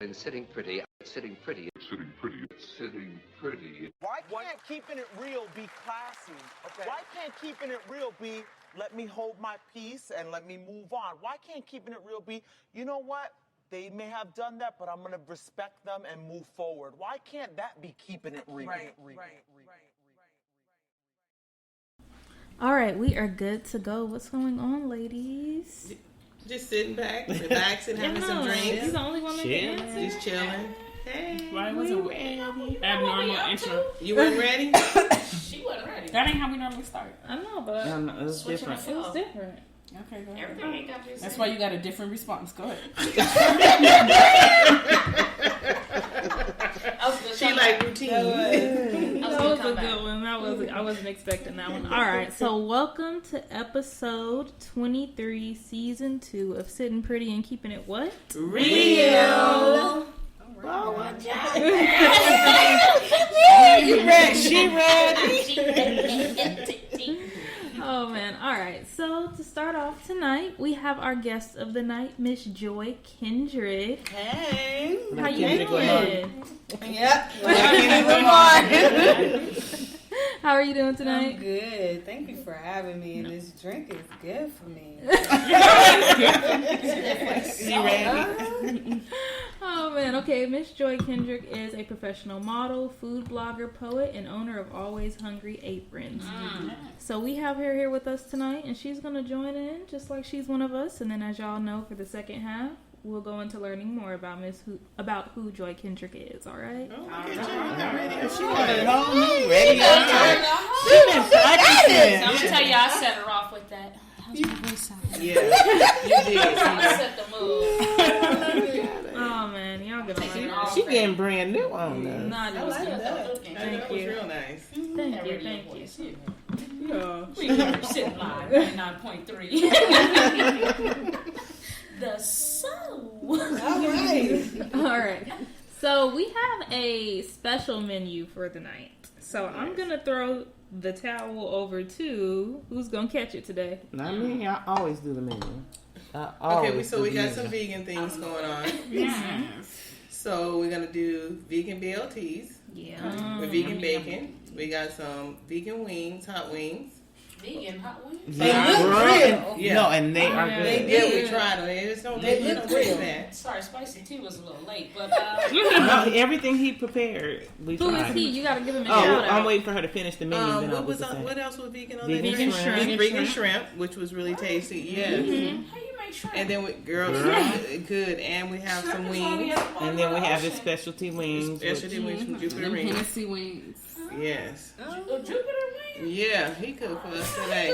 In Sitting Pretty, Sitting Pretty, Sitting Pretty, Sitting Pretty. Why can't keeping it real be classy? Okay. Why can't keeping it real be, let me hold my peace and let me move on? Why can't keeping it real be, you know what? They may have done that, but I'm going to respect them and move forward. Why can't that be keeping it real? Right. All right, we are good to go. What's going on, ladies? Just sitting back, relaxing, having some drinks. He's the only one that can answer. Just chilling. Hey, Why wasn't abnormal intro? You weren't ready? She wasn't ready. That ain't how we normally start. I know, but It was different. it was different. Okay, go ahead. Everything ain't got to be the That's same. why you got a different response. Go ahead. She like routine. That was a good one. I wasn't expecting that one. All right, so welcome to episode 23, season 2 of Sitting Pretty and Keeping It What? Real. Oh, You read? She read. Oh man! All right. So to start off tonight, we have our guest of the night, Miss Joy Kendrick. Hey. How you doing? Yep. How are you doing tonight? I'm good. Thank you for having me. And this drink is good for me. You ready? Oh man, okay. Miss Joy Kendrick is a professional model, food blogger, poet, and owner of Always Hungry Aprons. So we have her here with us tonight, and she's gonna join in just like she's one of us. And then, as y'all know, for the second half, we'll go into learning more about who Joy Kendrick is. All right? Oh, look at you. She got ready. it all new. Ready. She's been practicing. I'm going to tell you, I set her off with that. How's my voice sound? Yeah, you did. I set the mood. Oh man, y'all gonna like it. She getting brand new on us. Not I like that. That was real nice. Thank you. Yeah. We here sitting live, 99.3. The soul. All right. All right. So we have a special menu for the night. So I'm gonna throw the towel over to who's gonna catch it today. Not me. I always do the menu. Okay, so we got some vegan things going on. Yes. So we're gonna do vegan BLTs Yeah. with vegan bacon. We got some vegan wings, hot wings. Vegan hot wings. They look are real. good. No, and they are Yeah. good. Yeah, we tried them. They just don't They they look don't taste real. bad. Sorry, spicy tea was a little late, but No, everything he prepared, we Who tried. is he? You gotta give him a Oh, shout I'm out. waiting for her to finish the menu. Then I'll What was do the same. what else was vegan on Vegan that? Vegan shrimp. shrimp. Vegan shrimp, which was really tasty. Yeah. how you make shrimp? And then girls, good. And we have some wings. And then we have the specialty wings. Specialty wings from Jupiter Rings. Hennessy wings. Yes. Jupiter wings? Yeah, he cooked for us today.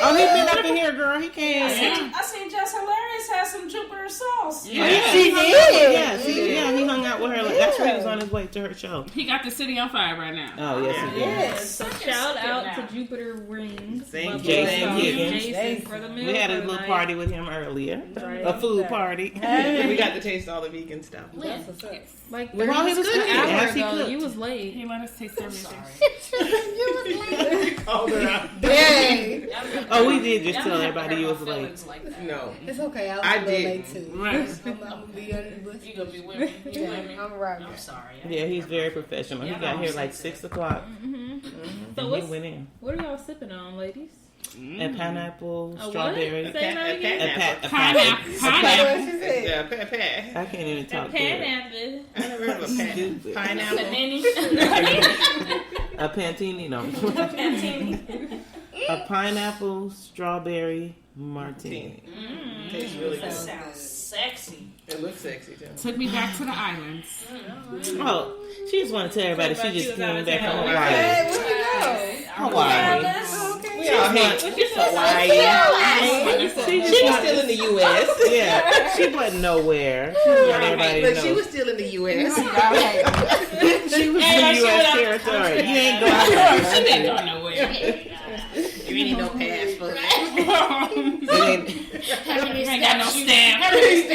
Oh, he been up in here, girl. He came. I seen Jess Hilarious has some Jupiter sauce. Yeah. She did. Yeah, he hung out with her. That's where he was on his way to her show. He got the city on fire right now. Oh, yes, he did. Yes. So shout out to Jupiter Rings. Thank Love you. Jason, Higgins. Jason for the meal. We had a for the little night. party with him earlier. Right. A food party. We got to taste all the vegan stuff. That's what's up. Like Well, 30 he was an cooking. hour As he ago. cooked. You was late. He let us taste everything. Called her out. Dang. Oh, we did just tell everybody you was late. Like that. No. It's okay. I was I a little did. late too. Right. I'm gonna be under the bus. You gonna be with me? You with me? I'm right. I'm sorry. Yeah, he's very professional. He got here like 6 o'clock. So And he went in. what are y'all sipping on, ladies? A pineapple, A strawberry. what? Say that again. Pineapple. What she said? Yeah, pat. I can't even talk good. Pineapple. I never heard of a pat. Stupid. Pineapple. A pantini, no. A pineapple, strawberry, martini. Tastes really good. Sounds sexy. It looks sexy too. Took me back to the islands. Oh, she just want to tell everybody she just came back from Hawaii. Hey, where'd you go? Hawaii. We all hate Hawaii. She was still in the U.S. Yeah, she wasn't nowhere. She let everybody But know. she was still in the U.S. She was in U.S. territory. You ain't going nowhere. She didn't go nowhere. You ain't need no passport. It Ain't got no stamp. ain't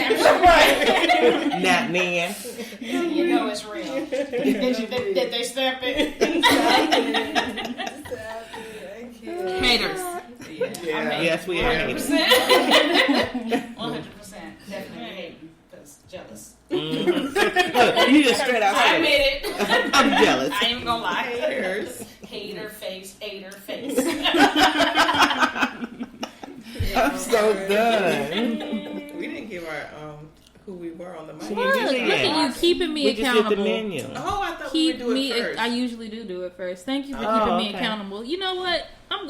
not then. You know it's real. Did they stamp it? Haters. Yeah. Yes, we are. 100%. Definitely hating. Because jealous. Mm-hmm. You just straight out. I admit it. I'm jealous. I ain't even gonna lie. Haters. Hater face, hater face. I'm so done. We didn't give our who we were on the mic. Look at you keeping me We just accountable. did the menu. Oh, I thought Keep we would do me. it first. I usually do it first. Thank you for Oh, keeping me okay. accountable. You know what? We're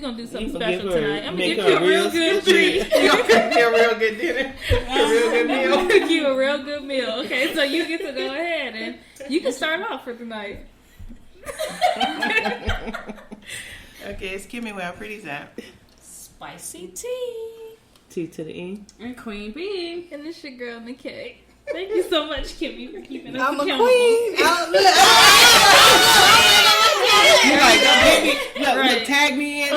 gonna do something You gonna give special her- tonight. I'm gonna make give her you a a real real good treat. treat. You're gonna cook me a real good dinner. A real good I'm meal. gonna give you a real good meal. Okay, so you get to go ahead and you can start off for tonight. Okay, it's Kimmy where our pretty's at. Spicy tea. T to the E. And Queen Bee. And it's your girl, Nikki. Thank you so much, Kimmy, for keeping us I'm a accountable. queen. You like, don't give me, look, Right. tag me in.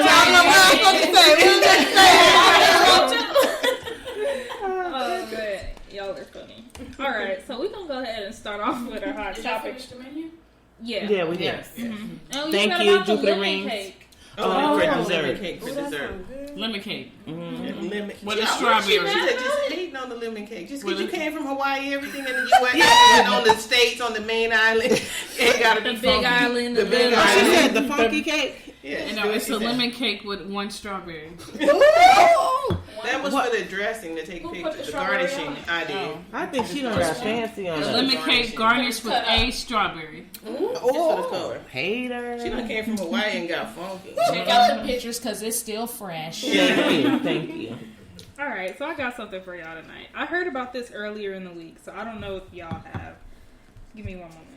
Oh, man. Y'all are funny. All right, so we're gonna go ahead and start off with our hot Did y'all topic. finish the menu? Yeah. Yeah, we did. Yes. Mhm. Oh, Thank forgot you, about the Jupiter lemon rings. cake. Oh, for for lemon dessert. cake for dessert. Lemon cake. Mm-hmm. Lemon. With a Yeah, strawberry. She said just hating on the lemon cake. Just because With you a- came from Hawaii, everything in the U.S. and on the States, on the main island, it gotta be The big funky. island, The the big little Oh, she island. said the funky cake. Yeah, You know, it's a lemon cake with one strawberry. That was for the dressing to take Who put pictures. the The strawberry garnishing, on? I did. I think she done got fancy on The that. lemon garnishing. cake garnished with a strawberry. Just for the color. Hater. She done came from Hawaii and got funky. Check out the pictures because it's still fresh. Thank you. Thank you. All right, so I got something for y'all tonight. I heard about this earlier in the week, so I don't know if y'all have. Give me one moment.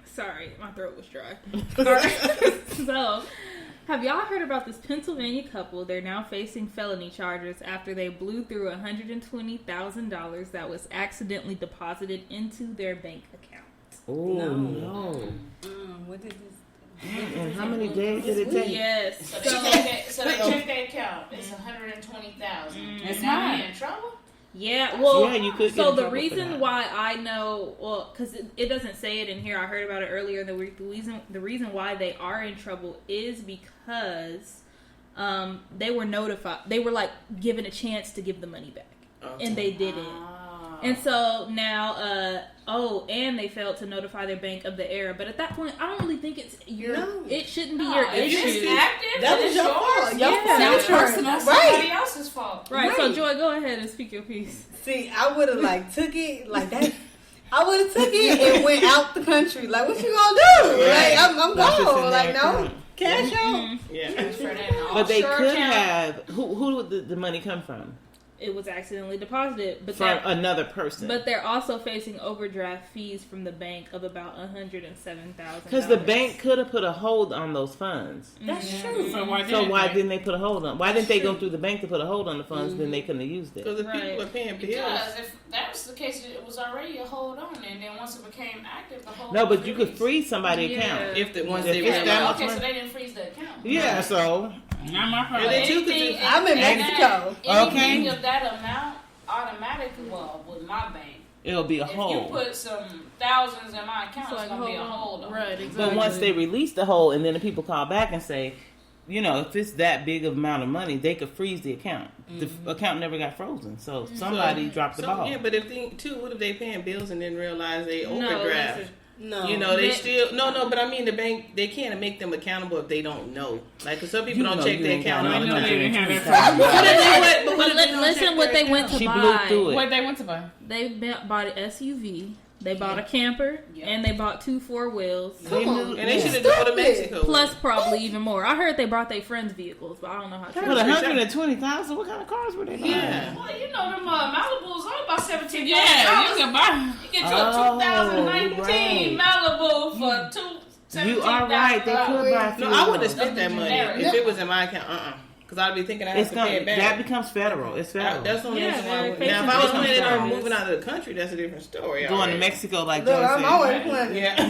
Sorry, my throat was dry. All right. So, have y'all heard about this Pennsylvania couple? They're now facing felony charges after they blew through $120,000 that was accidentally deposited into their bank account. Oh, no. What did this? And how many days did it take? Yes. So they check their account. It's $120,000. It's Now not. we in trouble? Yeah, well, Yeah, you could get so in the trouble for reason that. why I know, well, because it doesn't say it in here. I heard about it earlier in the week. The reason why they are in trouble is because they were notified. They were like given a chance to give the money back, and they didn't. And so now, and they failed to notify their bank of the error. But at that point, I don't really think it's your. No. It shouldn't be your If issue. it's active, That then was it's your yours. fault. Your Yeah. fault. Sounds Your turn. personal. Somebody Right. else's fault. Right. So Right. Joy, go ahead and speak your piece. See, I would have like took it like that. I would have took it and went out the country. Like, what you gonna do? Like, I'm That's just in gone. Like, their no, account. cash out. Yeah. Transfer that in an But they offshore could account. have. Who did the money come from? It was accidentally deposited, but From another person. But they're also facing overdraft fees from the bank of about $107,000. Because the bank could have put a hold on those funds. That's true. So why So didn't why they? didn't they put a hold on? Why didn't they go through the bank to put a hold on the funds? Then they couldn't have used it. Because if Right. people are paying bills. Because if that was the case, it was already a hold on, and then once it became active, the hold No, was but you could released. freeze somebody's Yeah. account. If the ones If they it's ran that out. much Okay, so money. they didn't freeze the account. Yeah, so Not my And problem. then you could Anything- just. I'm in Mexico. Anything Okay. of that amount automatically, well, with my bank, it'll be a if you hold. put some thousands in my account, So it's like, gonna be a hold hold on. on. Right, exactly. But once they release the hold, and then the people call back and say, you know, if it's that big of amount of money, they could freeze the account. The account never got frozen, so somebody dropped the ball. Yeah, but if they, too, what if they paying bills and then realize they No, overdraft? listen. No. You know, they They- still but I mean the bank, they can't make them accountable if they don't know. Like, cause some people You don't know check you their ain't got account no all the I know they time. didn't have that $120,000. What if they went- But what if they don't listen check what their they went account? to She buy. blew through it. What they went to buy? They bought an SUV. They bought a camper, and they bought 2 4-wheels. Come on. And they should have gone to Mexico. Plus, probably even more. I heard they brought their friends' vehicles, but I don't know how true. What, 120,000? What kind of cars were they buying? Yeah. Well, you know them Malibus only about $17,000. Yeah, you can buy. You get you a 2019 Malibu for $17,000. You are right. They could buy. No, I wouldn't have spent that money Generic. if it was in my account. Because I'd be thinking I have It's to pay it back. that becomes federal. It's federal. That's the only Yeah, reason why I they're would. Now, if I was facing planning on charges. moving out of the country, that's a different story. Going to already. Mexico like Look, Joy I'm said. always playing. Yeah.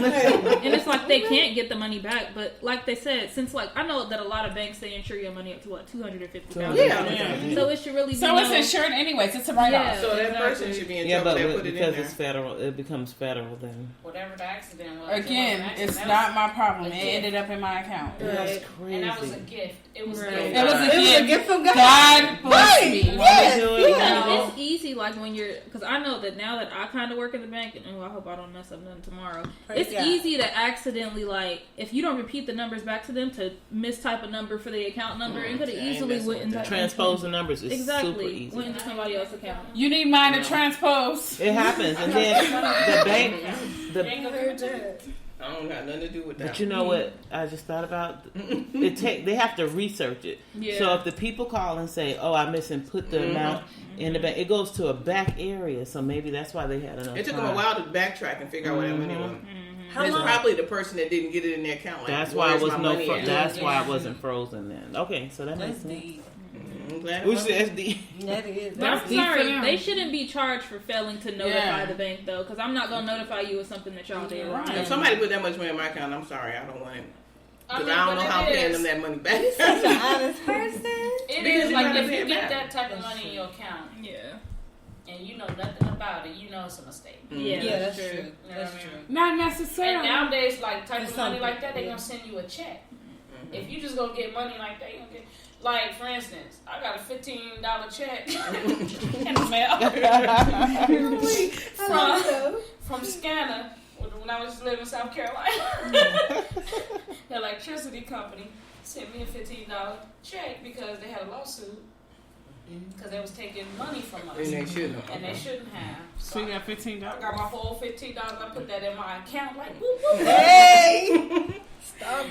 And it's like they can't get the money back, but like they said, since like I know that a lot of banks they insure your money up to what $250,000. Yeah. So it should really be. So it's insured anyways. It's a write-off. Yeah. So that Exactly. person should be in Yeah, trouble. They but put it in because there. it's federal, it becomes federal then. Whatever the accident was. Again, it wasn't an it's accident. not my problem. It That was- ended up in my account. That's Right. crazy. And that was a gift. It was Right. gift. It was a was a gift from God. God bless me. Yes, Do it. Because it's easy, like when you're, because I know that now that I kind of work in the bank, and I hope I don't mess up nothing tomorrow. It's God. easy to accidentally, like, if you don't repeat the numbers back to them, to mistype a number for the account number, and could have easily went into Transpose the numbers is super easy. went into somebody else's account. You need mine to transpose. It happens, and then the bank. I don't got nothing to do with that. But you know what? I just thought about they have to research it. Yeah. So if the people call and say, "Oh, I missed and put the amount in the bank," it goes to a back area. So maybe that's why they had enough. It took time. them a while to backtrack and figure out where that money was. How It's long? probably the person that didn't get it in their account. Like, That's why it was where's my no. money at? That's why it wasn't frozen then. Okay, so that makes That's sense. deep. I'm glad it Which wasn't. is SD. That is. But I'm That's deep for sorry, them. they shouldn't be charged for failing to notify Yeah. the bank, though, because I'm not going to notify you of something that y'all did. Right. If somebody put that much money in my account, I'm sorry, I don't want it. Because mean, I don't but know how I'm it paying is. them that money back. Such an honest person. It Because is you like gotta if pay you it get back. that type of money in your account Yeah. and you know nothing about it, you know it's a mistake. Yeah, Yeah, that's that's true. true. You know That's what I true. mean? Not And necessarily. nowadays, like type It's of money something, like that, they're yeah. gonna send you a check. If you just gonna get money like that, you gonna get like for instance, I got a $15 check in the mail from Scanner when I was living in South Carolina. The electricity company sent me a $15 check because they had a lawsuit because they was taking money from us. And they shouldn't have. And they shouldn't have. So you got $15. I got my whole $15. I put that in my account like, whoop, whoop, whoop. Hey!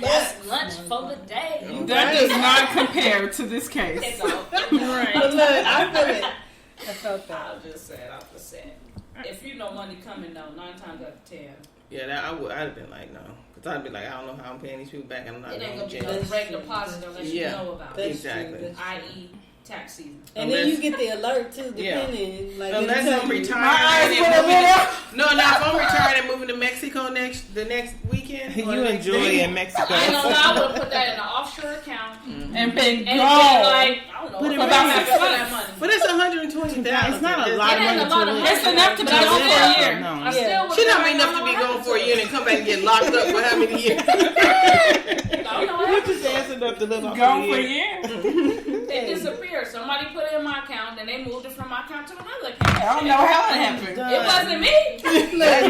That's lunch for the day. That does not compare to this case. It's all But look, I feel it. I felt that. I'll just say it off the set. If you know money coming though, 9 times out of 10, Yeah, that I'd have been like, no. Because I'd be like, I don't know how I'm paying these people back and I'm not it ain't going gonna to be jail. no direct deposit unless you Yeah. know about That's it. Exactly. true. That's true. I.e. tax season. And then you Unless- get the alert too, Yeah. depending. Like, Unless it'll I'm tell you- retired. My eyes went up. No, if I'm retired and moving to Mexico the next weekend. or You the next enjoy day. in Mexico. I ain't gonna lie, I would put that in an offshore account And been and gone. get like I don't know But it about really half of that money. But it's $120,000. It's not a lot It of ain't money a lot of to money. It's enough to but be I gone still- for a year. No. I still Yeah. would She don't like, be enough I to be don't know gone what for a happened year and come back and get locked up for how many years? to it. I don't know what happened to it. That's enough to live off Gone a for a year. year. It disappeared. Somebody put it in my account, then they moved it from my account to another account. I don't know how it happened. It wasn't me. Look,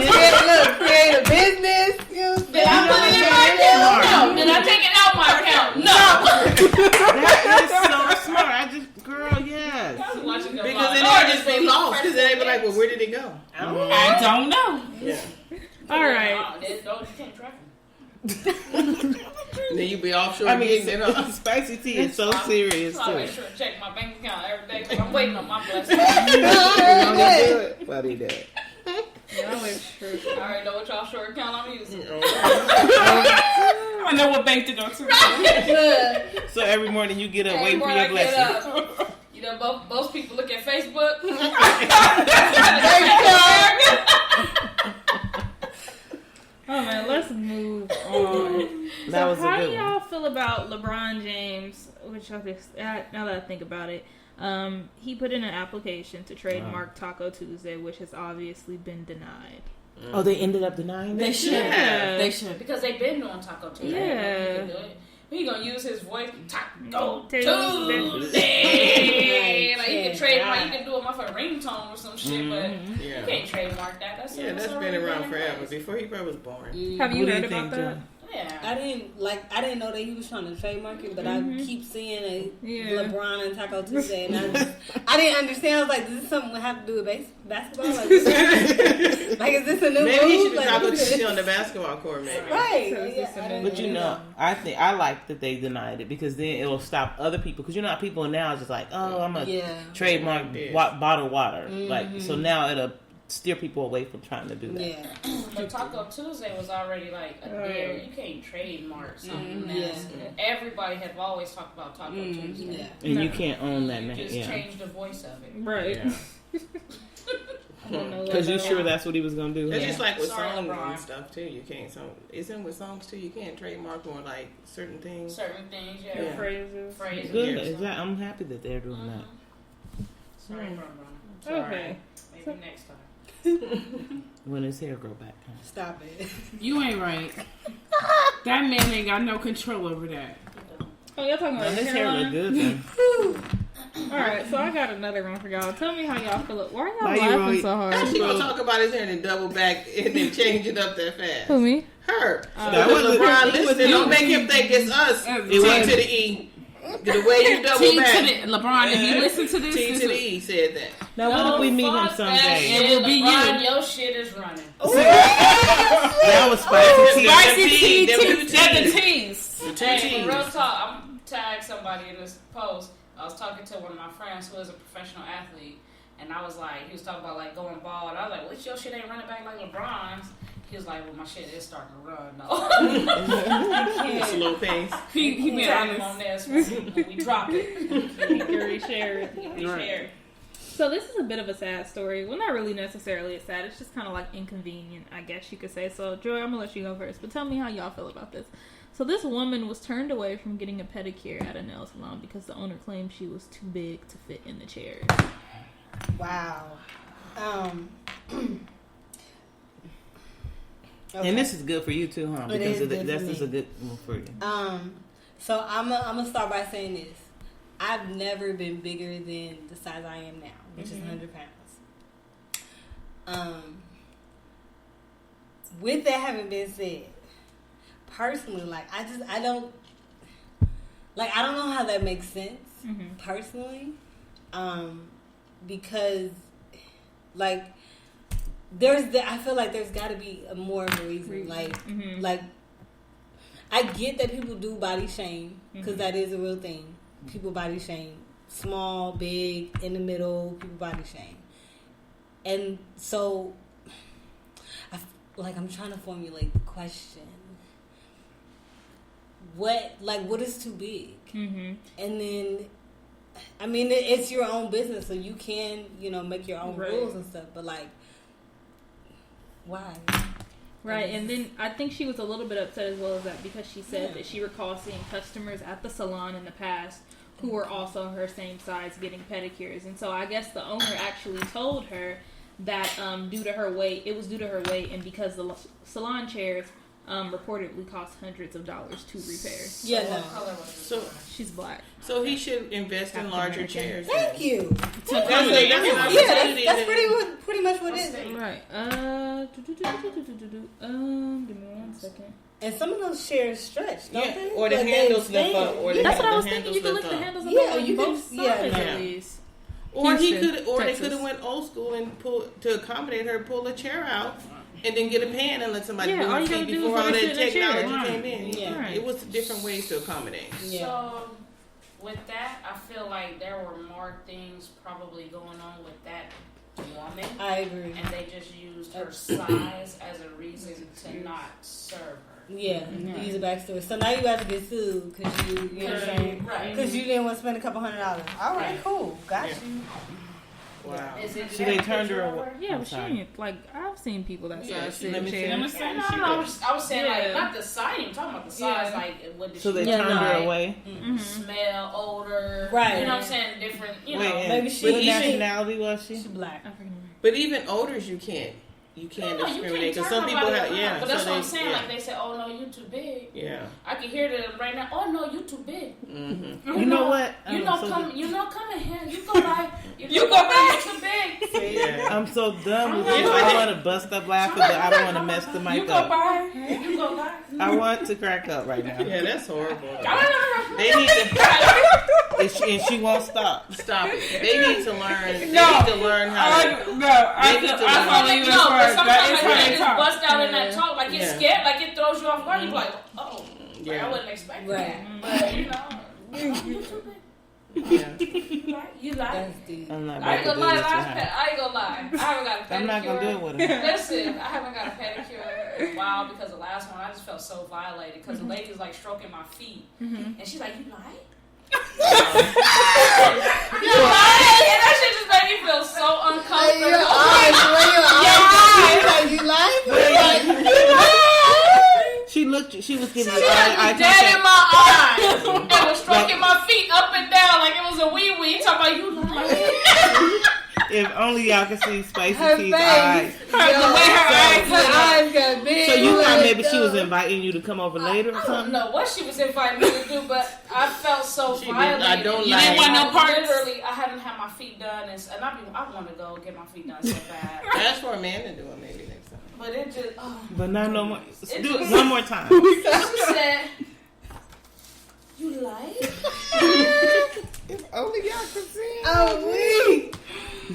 create a business. You know, Did I put it in my account? No. Did I take it out my account? No. That is so smart. Girl, yes. I was watching the Because vlog. then Oh, they just be lost. Because they be like, well, where did it go? I don't know. Yeah. All right. You can't track them. And then you be offshore. I mean, getting it up. spicy tea is so serious So I too. make sure to check my bank account every day because I'm waiting on my blessing. Buddy, that. I already know which offshore account I'm using. I know what bank to go to. So every morning you get up waiting for Before your I get blessing. up, you know, most people look at Facebook. Oh man, let's move on. That was a how good do one. y'all feel about LeBron James? Which now that I think about it, he put in an application to trademark Taco Tuesday, which has obviously been denied. Oh, they ended up denying They that? should. Yeah. They should. Because they've been doing Taco Tuesday. Yeah. He can do it. He gonna use his voice. Taco Tuesday. Tuesday. Like he can trademark. He can do it off a ringtone or some shit, but you Yeah. can't trademark that. That's Yeah, that's been around forever. Before he probably was born. Have you What do heard you about think, that? John? Yeah. I didn't know that he was trying to trademark it, but I keep seeing a Yeah. LeBron and Taco Tuesday, and I didn't understand. I was like, "This is something we have to do with basketball? Like, is this a new Maybe he move? should Like, have what is Taco this?" on the basketball court, maybe. Right? So it's Yeah, just a I didn't But you know, I like that they denied it because then it will stop other people. Because you know how people now are just like, oh, I'm a trademark bottled water. Like so now it'll steer people away from trying to do that. Yeah. But Taco Tuesday was already like a dare. You can't trademark something. Yeah. That's, everybody have always talked about Taco Tuesday. Yeah. And you can't own that You name. just Yeah. change the voice of it. Right. Yeah. I don't know Because you about sure that. that's what he was going to do? It's Yeah. just like with Sorry, songs LeBron. and stuff too. You can't. Isn't with songs too? You can't trademark on like certain things. Certain things, yeah. Yeah. Phrases. Phrases. Good. or something. Exactly. I'm happy that they're doing that. Sorry, Bron. Sorry. Okay. Maybe next time. When his hair grow back. Huh? Stop it. You ain't right. That man ain't got no control over that. Oh, y'all talking about This hair look hairline? good. Then. All right, so I got another one for y'all. Tell me how y'all feel it. Why are y'all Why you laughing really- so hard? She gonna talk about his hair and then double back and then change it up that fast. Who, me? Her. That So wasn't- LeBron it was listening. Don't you. make him think it's us. It T was- to the E. The way you double T back. to the LeBron. If you listen to this, T this to the is- E said that. Now, what if we meet him fuck someday? That shit. It will be LeBron, you. your shit is running. That was spicy. tea. Spicy T, tea, them tea, two they're the T's. teas. The two Hey, T's. for real talk, I'm tag somebody in this post. I was talking to one of my friends who is a professional athlete, and I was like, he was talking about like going bald. I was like, "What your shit ain't running back like LeBron's?" He was like, "Well, my shit is starting to run though." Slow pace. He been Tag him honest. on this when we drop it. You can reshare it. Share. So this is a bit of a sad story. Well, not really necessarily a sad. It's just kind of like inconvenient, I guess you could say. So, Joy, I'm going to let you go first. But tell me how y'all feel about this. So this woman was turned away from getting a pedicure at a nail salon because the owner claimed she was too big to fit in the chairs. Wow. And this is good for you too, huh? It Because is good that's for just me. a good one for you. So I'm gonna start by saying this. I've never been bigger than the size I am now, which is 100 pounds. With that having been said, personally, like I don't know how that makes sense personally, because like I feel like there's got to be a more of a reason, like I get that people do body shame because that is a real thing. People body shame, small, big, in the middle. People body shame, and so I'm trying to formulate the question. What is too big? And then, I mean, it's your own business, so you can, make your own rules and stuff. But like, why? Right, and then I think she was a little bit upset as well as that because she said that she recalls seeing customers at the salon in the past who were also her same size getting pedicures. And so I guess the owner actually told her that due to her weight, and because the salon chairs reportedly cost hundreds of dollars to repair. Yeah, no. So She's black. So he should invest in larger chairs. Thank you. That's an opportunity. That's pretty much what it is. Right. Give me 1 second. And some of those chairs stretch, don't they? Or the Like, handles they lift up. stand. Or the That's what I was handles thinking. You could lift lift the up. handles up Yeah, on you both can- yeah. sides Yeah. at least. Or he Houston, could, or Texas. they could have went old school and to accommodate her, pull a chair out, and then get a pan and let somebody Yeah, do all it you gotta do is before all let her that sit in a chair. technology Right. came in. Yeah, Right. it was different ways to accommodate. Yeah. So, with that, I feel like there were more things probably going on with that woman. I agree. And they just used her size as a reason to not serve her. Yeah, use a backstory. So now you have to get sued because you know what I'm saying? Right. Because you didn't want to spend a couple $100. All right, cool. Got Yeah. you. Wow. Is it So they turned her away. Yeah, I'm but sorry. she ain't, like, I've seen people that Yeah, size she- sit let in me see. chairs. Yeah, no, I was saying Yeah. like not the size. I'm talking about the size. Yeah. Like what did So she they look turned her like? away. Smell, odor. Right. You know what I'm saying? Different. You Wait, know. and maybe she- what she- nationality was she? She black. But even odors, you can't No, you discriminate can't because turn some people nobody have. around. Yeah, But that's so what I'm they- saying. yeah. Like they say, "Oh no, you too big." Yeah. I can hear them right now. Oh no, you too big. Mm-hmm. You know what? You I'm so come in here. You go by. You go by. You too big. Yeah. I'm so done with I'm you. like- I want to bust up laughing, but I don't want to mess the mic You go up. by. You go by. I want to crack up right now. Yeah, that's horrible. They They need to And she won't stop. stop it. They need to learn. They No. need to learn how to. I need to follow you as No, far but as that sometimes is like, how they they just talk. bust out in that talk. Like you're Yeah. scared. Like it throws you off guard. You be like, oh, Yeah. like, I wouldn't expect Right. that. But you know, you too big. Yeah. You like. That's deep. I'm not I about ain't to gonna do lie, this with her. I ain't gonna lie. I haven't got a pedicure. I'm not gonna do it with her. Listen, I haven't got a pedicure in a while because the last one I just felt so violated because the lady was like stroking my feet and she's like, "You like?" You like? And that shit just made me feel so uncomfortable. She was giving She me had eye me dead in contact. my eyes and was stroking my feet up and down like it was a wee wee. Talking about you like? If only y'all could see Spicy Her T's face. eyes. The way her eyes Her lit up. eyes got big. So you thought maybe like, she was inviting you to come over later or I don't something? know what she was inviting me to do, but I felt so violated. I don't You didn't want no parts? Literally, I haven't had my feet done, and I want to go get my feet done so bad. Ask for a man to do it maybe next time. But it just, But not no more. It Do it just- one more time. she said, "You like?" If only y'all could see. Oh, wait.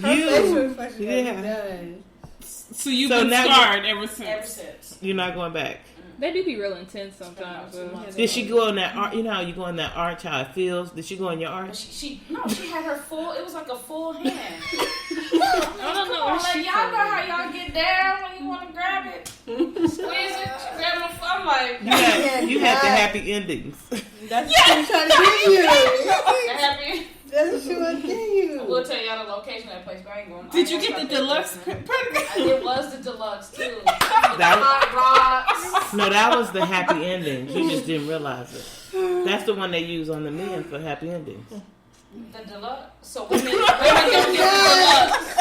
Her You, facial expression yeah. done. So you've So been now scarred ever since. Ever since. you're not going back. They do be real intense sometimes. Did she go on that arch? You know how you go on that arch, how it feels? Did she go on your But arch? she had her full. It was like a full hand. I don't know Come on, what like, she y'all know told how y'all get down when you want to grab it, squeeze it, grab my. I'm like, You had the happy endings. That's what she was trying to give you. happy. That's what she was giving I will you. tell y'all the location of that place, but I ain't going. Did you get the deluxe? It was the deluxe too. That- Hot rocks. No, that was the happy endings. You just didn't realize it. That's the one they use on the men for happy endings. The deluxe. So women get the deluxe.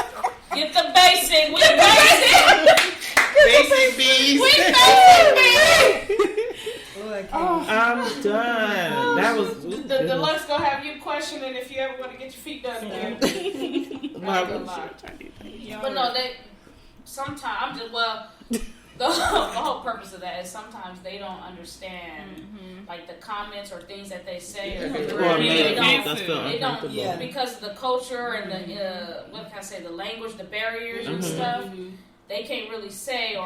Get the basic. We basic. Basic bees. We basic, baby. I'm done. That was The deluxe gonna have you questioning if you ever want to get your feet done again. But no, they sometimes I'm just the whole purpose of that is sometimes they don't understand like the comments or things that they say or Or they make don't us feel they don't uncomfortable. Yeah. because of the culture and the what can I say, the language, the barriers and stuff. They can't really say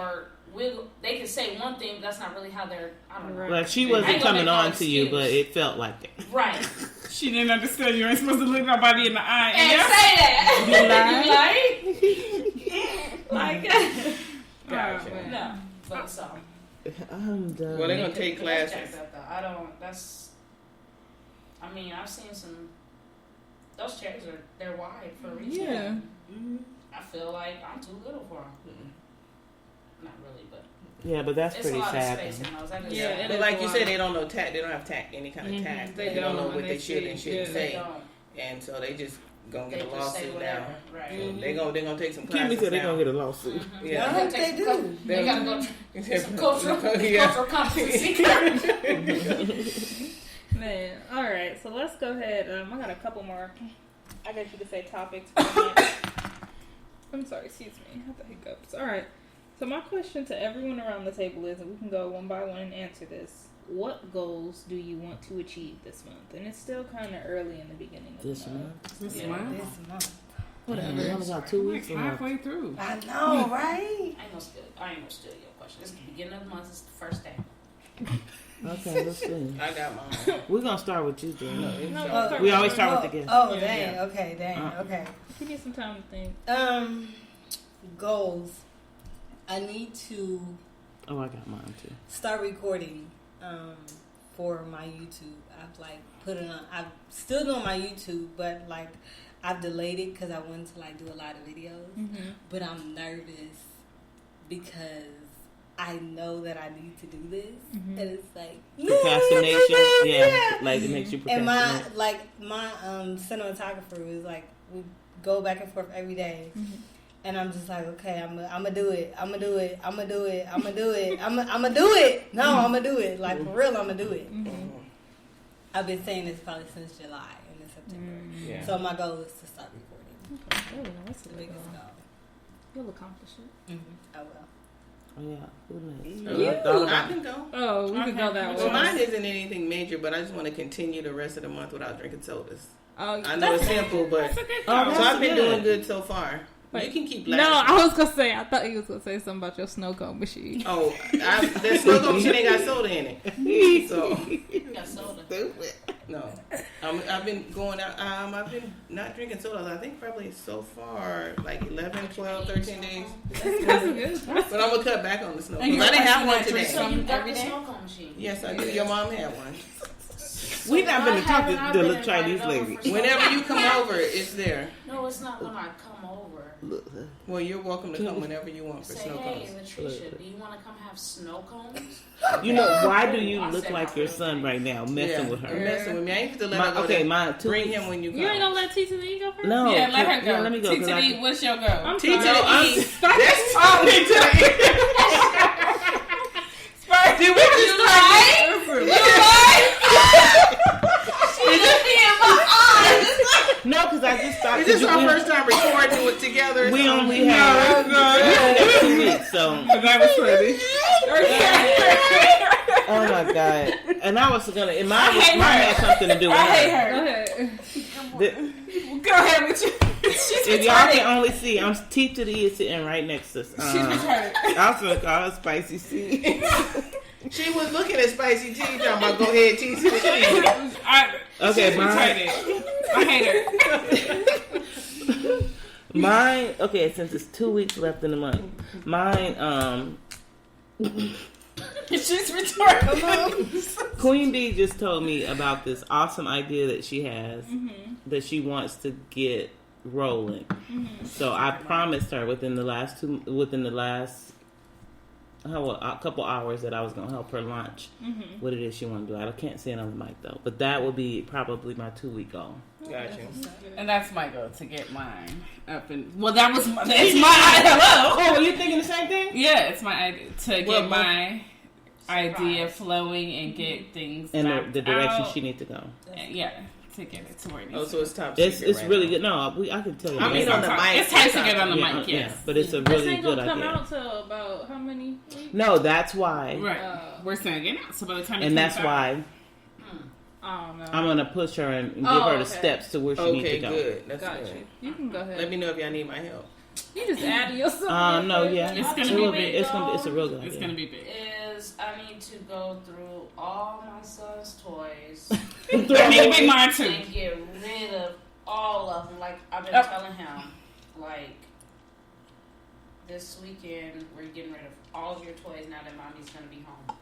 they can say one thing, but that's not really how they're. I don't know. Like she I wasn't ain't gonna coming make no on to you, excuse. but it felt like it. Right. She didn't understand you ain't supposed to look nobody in the eye. And say that. You like? Gotcha. No. But so. I'm done. Well, they're gonna take But that's classes. jacked up, though. I don't. That's. I mean, I've seen some. Those chairs they're wide for a reason. Yeah. I feel like I'm too little for them. Not really, but Yeah, but that's it's pretty a lot sad. of space in those. I just, Yeah, it But is like a you lot. said, they don't know tact. They don't have tact, any kind of tact. They They don't know don't, what and they they should and shouldn't yeah. they say, don't. and so they just gonna They get a just say lawsuit whatever. now. Right. They're gonna take some Kimmy classes said they're now. gonna get a lawsuit. I Yeah. hope they do. They gotta go through some cultural Yeah. competency. Man, all right. So let's go ahead. I got a couple more. I guess you could say topics. For the month. I'm sorry. Excuse me. I have the hiccups. All right. So my question to everyone around the table is, and we can go one by one and answer this. What goals do you want to achieve this month? And it's still kind of early in the beginning of This the month. month? This Yeah. month. This month. Whatever. That was about 2 weeks Like ago. halfway through. I know, right? I ain't gonna steal your question. It's the beginning of the month. It's the first day. Okay, let's see. I got mine. We're gonna start with you, Jen. No, We always start with the guest. Oh, Yeah. dang. Okay, dang. Okay. Give me some time to think. Goals. I need to Oh, I got mine too. start recording for my YouTube. I've like put it on. I'm still doing my YouTube, but like I've delayed it because I wanted to like do a lot of videos. But I'm nervous because I know that I need to do this, and it's like Procrastination. Yeah, like it makes you And procrastinate. my cinematographer was like, we go back and forth every day. And I'm just like, okay, I'm gonna do it. I'm gonna do it. I'm gonna do it. I'm gonna do it. I'm gonna do it. No, I'm gonna do it. Like for real, I'm gonna do it. I've been saying this probably since July and it's September. Yeah. So my goal is to start recording. Oh, that's a The big biggest goal. goal. You'll accomplish it. I will. Oh yeah, who next? You. I thought I about can go. Oh, we could go that Well, way. mine isn't anything major, but I just want to continue the rest of the month without drinking sodas. Oh, I know it's simple, but so that's I've been good. doing good so far. Wait. You can keep No, laughing. I was gonna say. I thought you was gonna say something about your snow cone machine. Oh, that snow cone shit ain't got soda in it. So You got soda. no, I've been going out. I've been not drinking sodas. I think probably so far like 11, 12, 13 days. That's good. But I'm gonna cut back on the snow. And 'cause I you're didn't have watching one that drink today. So you got Every the day? snow cone machine. Yes, I do. Your mom had one. We not been to talk I've to been the Chinese invited over lady. for snow Whenever you cone. come over, it's there. No, it's not when I come over. Well, you're welcome to come whenever you want for Say, snow hey, cones. Latricia, do you want to come have snow cones? You know, why do you look like your son right now, messing with You're her? messing with me. I ain't have to let her go. Mine too. Bring him when you come. You ain't gonna let T to the E go first? No. Yeah, let her go. Yeah, let me go. T to the E, what's your go? I'm T to sorry. the E. That's T to the E. Did we just No, because I just thought. Is this our first time recording it together? We only have 2 weeks, so. That was funny. Oh my god! And I was gonna. Mine had something to do with I hate her. her. Go ahead with you. If y'all can only see, I'm T to the E is sitting right next to us. She's retarded. I was gonna call her Spicy C. She was looking at Spicy T, talking about go ahead, T to the E. Okay, she's mine. retarded. I hate her. Mine. Okay, since it's 2 weeks left in the month, mine. She's retarded. Queen Bee just told me about this awesome idea that she has that she wants to get rolling. So I promised her within the last a couple hours that I was gonna help her launch what it is she want to do. I can't say it on the mic though, but that would be probably my 2 week goal. Gotcha. And that's my goal, to get mine up and that was my hello. Oh, were you thinking the same thing? Yeah, it's my idea to get my idea flowing and get things In knocked the direction out. she needs to go. Yeah, to get it to where it needs. Oh, so it's top It's secret right really now. good. No, I can tell you. I mean, on the mic. It's time to get on the Yeah, mic. Yes, but it's a This really ain't good gonna come idea. out till about how many weeks? No, that's why, right. We're saying it out. So by the time, and that's why Oh no. I'm gonna push her and give Oh, her the okay. steps to where she needs Okay, to go. good. That's Got good. you can go ahead. Let me know if y'all need my help. You just added yourself. No, yeah, It's gonna a be little big, bit. It's a real good idea. it's gonna be big. Is I need to go through all my son's toys I need to make mine too. and get rid of all of them. Like I've been telling him, like this weekend we're getting rid of all of your toys now that mommy's gonna be home.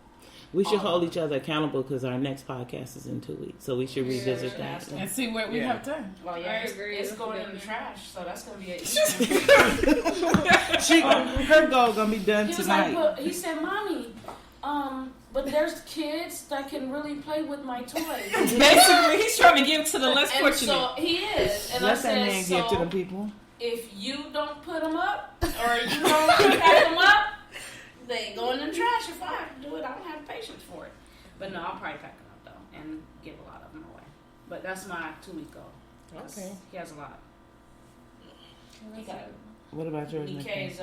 We should hold each other accountable because our next podcast is in 2 weeks, so we should revisit that. And see what we have done. Well, yeah, I it's, agree. it's That's going a in good the thing. trash, so that's gonna be a Her goal gonna be done He was tonight. like, he said, "Mommy, but there's kids that can really play with my toys." Basically, he's trying to give to the less And fortunate. so he is, and I Let that said, man so give to the people. if you don't put them up or you don't pack them up, they go in the trash. If I have to do it, I don't have patience for it. But no, I'll probably pack them up though and give a lot of them away. But that's my 2 week goal. Okay. He has a lot. He got What about yours? Nicole? EK's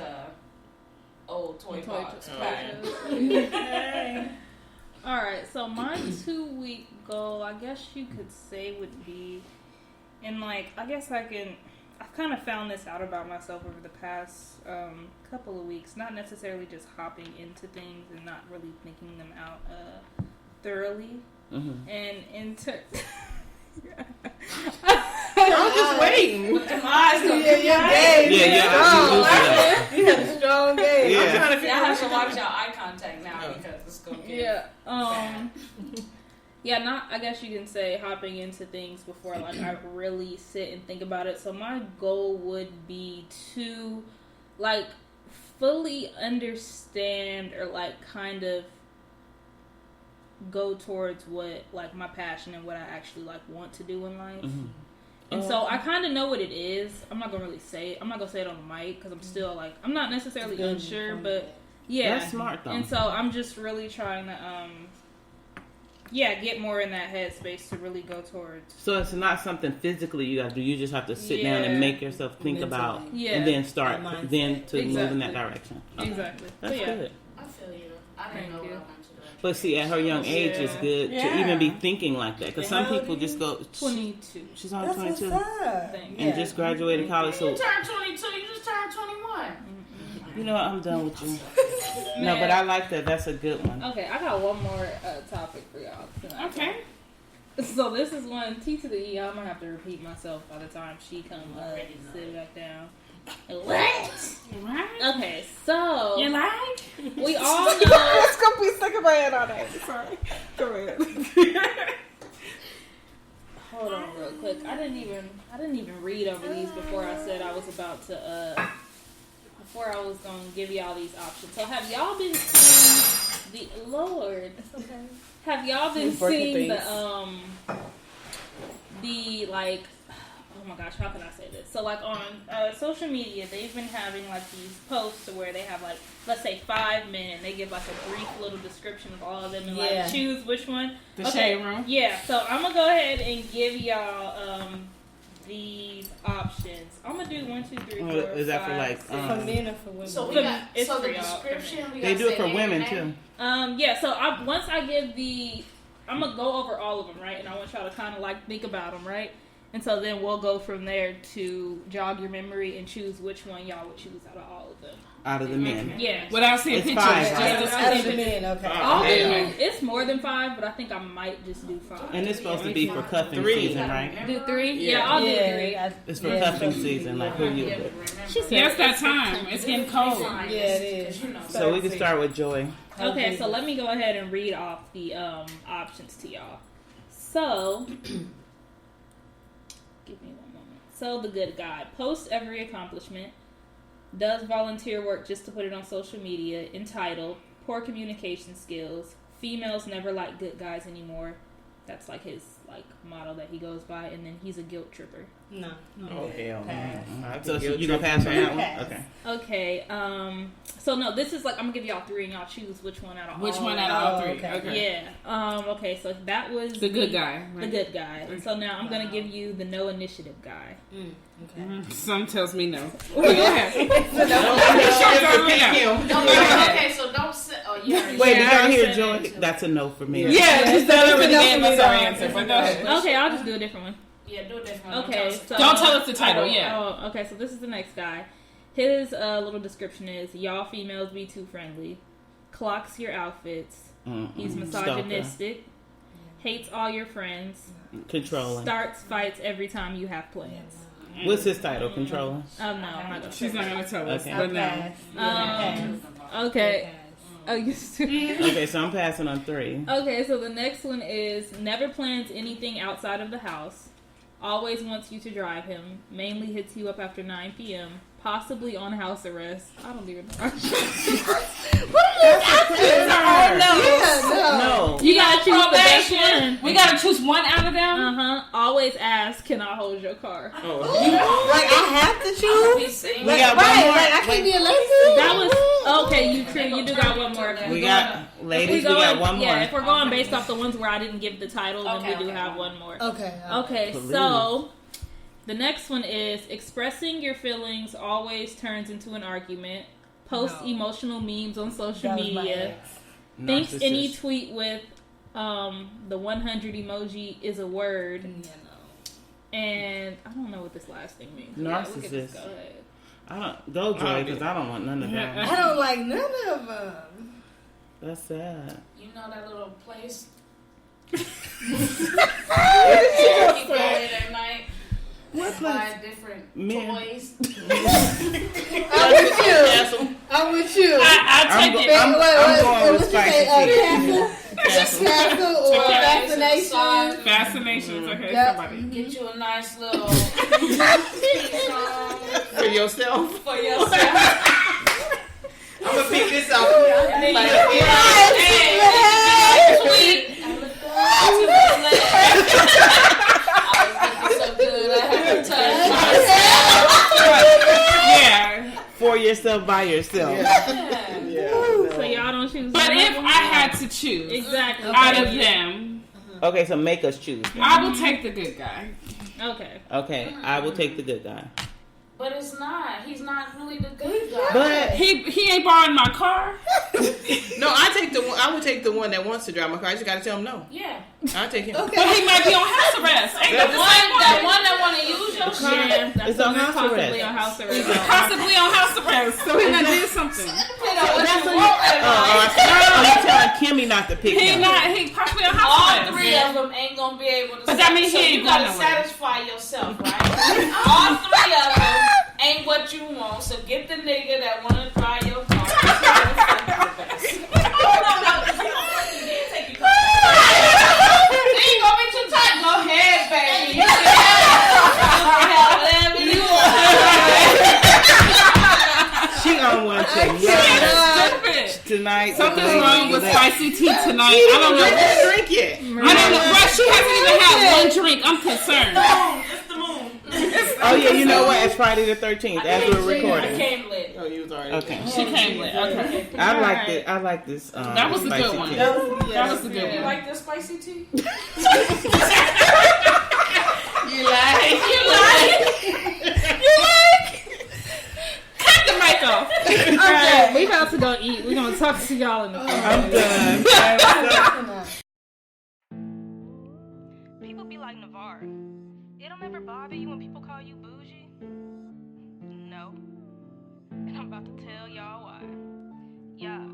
old toy box. All right, so my 2 week goal, I guess you could say, would be, and like, I guess I've kind of found this out about myself over the past couple of weeks. Not necessarily just hopping into things and not really thinking them out thoroughly. Mm-hmm. And in terms, I'm just waiting. With them eyes going Yeah. You have a strong game. I'm Yeah. trying to I figure have out to watch our eye contact now Oh. because it's going to get not, I guess you can say hopping into things before like I really sit and think about it. So my goal would be to like fully understand or like kind of go towards what like my passion and what I actually like want to do in life. Mm-hmm. And so I kind of know what it is. I'm not gonna really say it. I'm not gonna say it on the mic because I'm still like I'm not necessarily unsure, but yeah, That's smart though. And so I'm just really trying to get more in that headspace to really go towards. So it's not something physically you got to do. You just have to sit down and make yourself think about, and then start, then to move in that direction. Okay. Exactly. That's good. I feel you. I didn't know what I wanted to do. But see, at her young age, it's good to even be thinking like that. Because some people just go. 22. She's only 22 Thank you. and just graduated college. So You turned 22, you just turned 21. you know what? I'm done with you. No, but I like that. That's a good one. Okay, I got one more topic for y'all tonight. Okay. So this is one T to the E. I'm gonna have to repeat myself by the time she come up. Sit back down. What? Right. Okay, so You like? we all know. It's gonna be stuck in my head all day. Sorry. Go ahead. hold on real quick. I didn't even read over these before I said I was about to before I was gonna give y'all these options. So have y'all been seeing the Lord? Okay. Have y'all been seeing the like? Oh my gosh, how can I say this? So like on social media, they've been having like these posts where they have like, let's say 5 men, and they give like a brief little description of all of them and like choose which one. The shade room. Yeah, so I'm gonna go ahead and give y'all these options. I'm gonna do 1, 2, 3, 4. Is that for like for men or for women? So we got the description. They do it for women too. Yeah. So once I give I'm gonna go over all of them, right? And I want y'all to kind of like think about them, right? And so then we'll go from there to jog your memory and choose which one y'all would choose out of all of them. Out of the men. Yeah. Without seeing It's pictures. 5, right? Out of the men, okay. All of them, it's more than 5, but I think I might just do 5. And it's supposed to be for cuffing season, right? Do 3? Yeah, I'll do 3. It's for cuffing season, like who you with. Yes, that time. It's getting cold. Yeah, it is. So we can start with Joy. Okay, so let me go ahead and read off the options to y'all. So, give me one moment. So, the good guy. Post every accomplishment. Does volunteer work just to put it on social media. Entitled. Poor communication skills. Females never like good guys anymore. That's like his motto that he goes by. And then he's a guilt tripper. No. Oh, hell no. So you gonna pass on that one? Okay. Okay. So no, this is like I'm gonna give y'all 3 and y'all choose which one out of Which all. one out of all 3? okay. Okay. Yeah. Okay. So that was The good guy. The good guy. And so now I'm gonna give you the no initiative guy. Okay. Some tells me no. Go ahead. Okay, so don't say. Oh, yeah. Wait, did y'all hear Joy? That's a no for me. Yeah, just tell us the name. That's our answer. But no. Okay, I'll just do a different one. Yeah, do a different one. Okay. So Don't tell us the title. Yeah. Oh, okay. So this is the next guy. His little description is: y'all females be too friendly. Clocks your outfits. He's misogynistic. Hates all your friends. Controlling. Starts fights every time you have plans. What's his title? Controlling. No, I'm not gonna. She's not gonna tell us. Okay. But no. Okay. Oh, you Okay, so I'm passing on 3. Okay, so the next one is never plans anything outside of the house. Always wants you to drive him. Mainly hits you up after 9 p.m. Possibly on house arrest. I don't even know. No. You gotta choose the best one. We gotta choose one out of them. Always ask, can I hold your car? Like I have to choose. We got one more. Like I can't be elected. That was okay. You do got one more. We got ladies. We got one more. Yeah, if we're going based off the ones where I didn't give the title, then we do have one more. Okay. So the next one is expressing your feelings always turns into an argument. Post emotional memes on social media. Thinks any tweet with the 100 emoji is a word. And I don't know what this last thing means. Narcissist. Go ahead. I don't go Joy because I don't want none of that. I don't like none of them. That's sad. You know that little place? What You go in at night. What Buy place? different Men. toys. I'm with you. I take it. I'm going with spicy Castle or fascination. Fascinations. Okay, Yep. somebody. Get you a nice little For yourself? for yourself. I'm gonna pick this up. And then you tweet. I look so good. I haven't touched myself. Yeah. For yourself, by yourself. So y'all don't choose. But if I had to choose exactly out of them, Okay, so make us choose. I will take the good guy. Okay. Okay, I will take the good guy. But it's not. He's not really the good guy. But He ain't borrowing my car. No, I would take the one that wants to drive my car. I just gotta tell him no. Yeah. I'll take him. But he might be on house arrest. Ain't that the same That one that want to use your shit. Yeah, that's It's on house possibly arrest. on house arrest. possibly on house arrest. So he done did something. I'm telling Kimmy not to pick him. He possibly on house All arrest. 3 of them ain't gonna be able to. But that means so he ain't you gotta going nowhere. satisfy yourself, right? All 3 of them ain't what you want. So get the nigga that wanna drive your car. He ain't gonna be too tight. Go ahead, baby. someone to tonight. Something's wrong with spicy tea tonight. I don't know. Drink it. I don't know. Bro, she hasn't even had one drink. I'm concerned. It's the moon. Oh yeah, you know what? It's Friday the 13th as we're I recording. came lit. Oh, you was already. Okay. She came with. Okay. I like this. That was a good one. tea. That was a good You one. like this spicy tea? You like. Cut the mic off. Alright, we about to go eat. We're gonna talk to y'all in the car. I'm done. People be like, Navarre, it don't ever bother you when people call you bougie? No. And I'm about to tell y'all why. Yeah.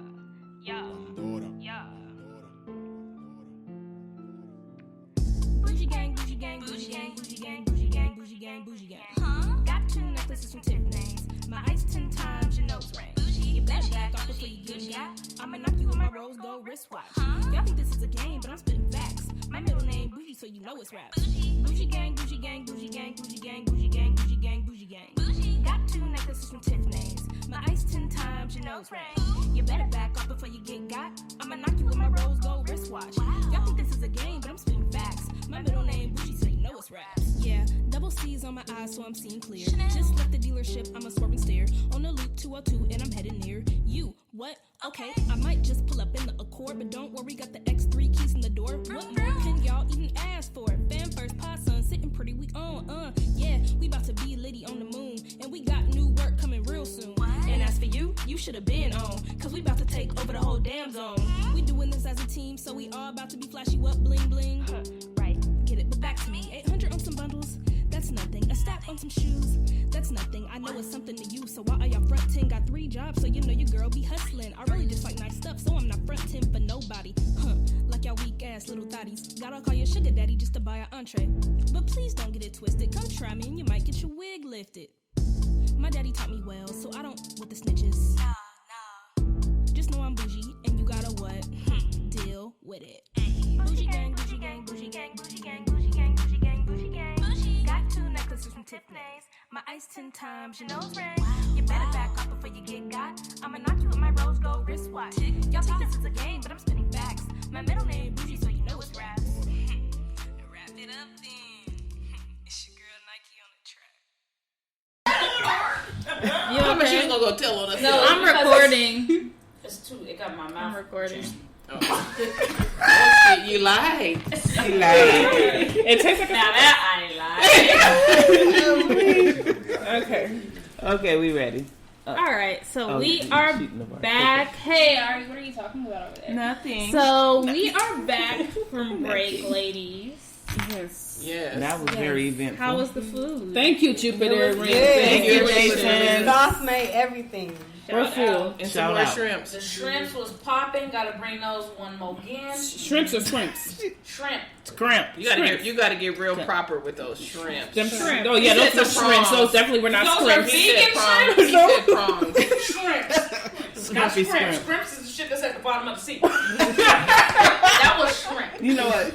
Bougie gang, bougie gang, bougie gang, bougie gang, bougie gang, bougie gang, bougie gang. Got 2 necklaces from Tiffany's. My ice 10 times your nose ring. You better back off before you get got. I'ma knock you with my rose gold wristwatch. Y'all think this is a game, but I'm spitting facts. My middle name Bougie, so you know it's rap. Bougie gang, bougie gang, bougie gang, bougie gang, bougie gang, bougie gang, bougie gang. Got 2 necklaces from Tiffany's. My ice 10 times your nose ring. You better back off before you get got. I'ma knock you with my rose gold wristwatch. Y'all think this is a game, but I'm spitting facts. My middle name Bougie, so you know it's rap. Yeah, double C's on my eyes, so I'm seeing clear. Just left the dealership, I'm a swerve and stare. On the loop 202, and I'm headed near you. What? Okay, I might just pull up in the Accord, but don't worry, got the X3 keys in the door. What more can y'all even ask for? Fan first, pod son, sitting pretty, we on, yeah, we about to be litty on the moon, and we got new work coming real soon. And as for you, you should have been on, cause we about to take over the whole damn zone. We doing this as a team, so we all about to be flashy, what bling bling. Right, get it, but back to me, 800 on some bundles, that's nothing. A stack on some shoes, that's nothing. I know it's something to you, so why are y'all frontin'? Got 3 jobs, so you know your girl be hustling. I really just like nice stuff, so I'm not frontin' for nobody. Like y'all weak ass little thotties. Gotta call your sugar daddy just to buy an entree. But please don't get it twisted. Come try me and you might get your wig lifted. My daddy taught me well, so I don't with the snitches. Nah. Just know I'm bougie, and you gotta what? Deal with it. Bougie gang, bougie gang, bougie gang, bougie gang, bougie gang, bougie gang, bougie gang. Got 2 necklaces from Tiffany's. My ice 10 times your nose ring. You better back off before you get got. I'ma knock you with my rose gold wristwatch. Y'all think this is a game, but I'm spinning facts. My middle name Bougie, so you know it's raps. Wrap it up then. It's your girl Nike on the track. You How much okay? you gonna go tell on us? No, I'm recording. It's too. It got my mouth. I'm recording. Oh, shit, you lied. It tastes like Now that I ain't lying. Okay, we ready. All right, so we you are cheating, Navarre. back. Hey, Ari, what are you talking about over there? nothing. So we are back from break, ladies. Yes. Yes. That was very eventful. How was the food? Thank you, Jupiter. Thank you, Jason. Sauce made everything. We're full. And some Shout more out. shrimps. The shrimps was popping. Gotta bring those one more again. Shrimps or shrimps? Shrimp. Scrimp. You gotta get real proper with those shrimps. Them shrimps. Oh yeah, those are shrimps. Those definitely were not Those are shrimps. He said vegan prawns. shrimps? He said prawns. Shrimps. Not Scrumpy shrimp. scrimp. Shrimps is the shit that's at the bottom of the sea. That was shrimp. You know what?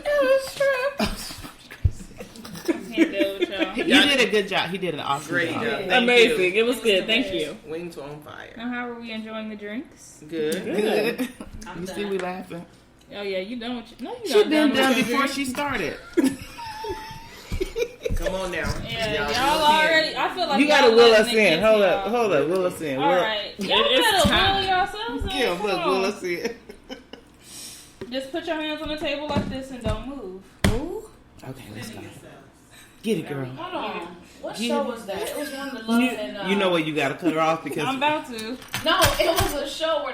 Can't deal with y'all. You did a good job. He did an awesome Great job. job. Thank Amazing. you. It was good. Thank you. Wings were on fire. Now, how are we enjoying the drinks? Good. Good. I'm You done. see, we laughing. Oh yeah, you done with you? No, you She not been with done your before drink. she started. Come on now. Yeah, Y'all y'all already. I feel like You gotta y'all will letting us it in. get to Hold y'all. up, will us in. All right, y'all It's better time. will yourselves in. Yeah, Come look, on. will us in. Just put your hands on the table like this and don't move. Okay, let's go. Get it, girl. Hold on. What Yeah. show was that? It was one of the love and You know what? You gotta cut her off because I'm about to. No, it was a show where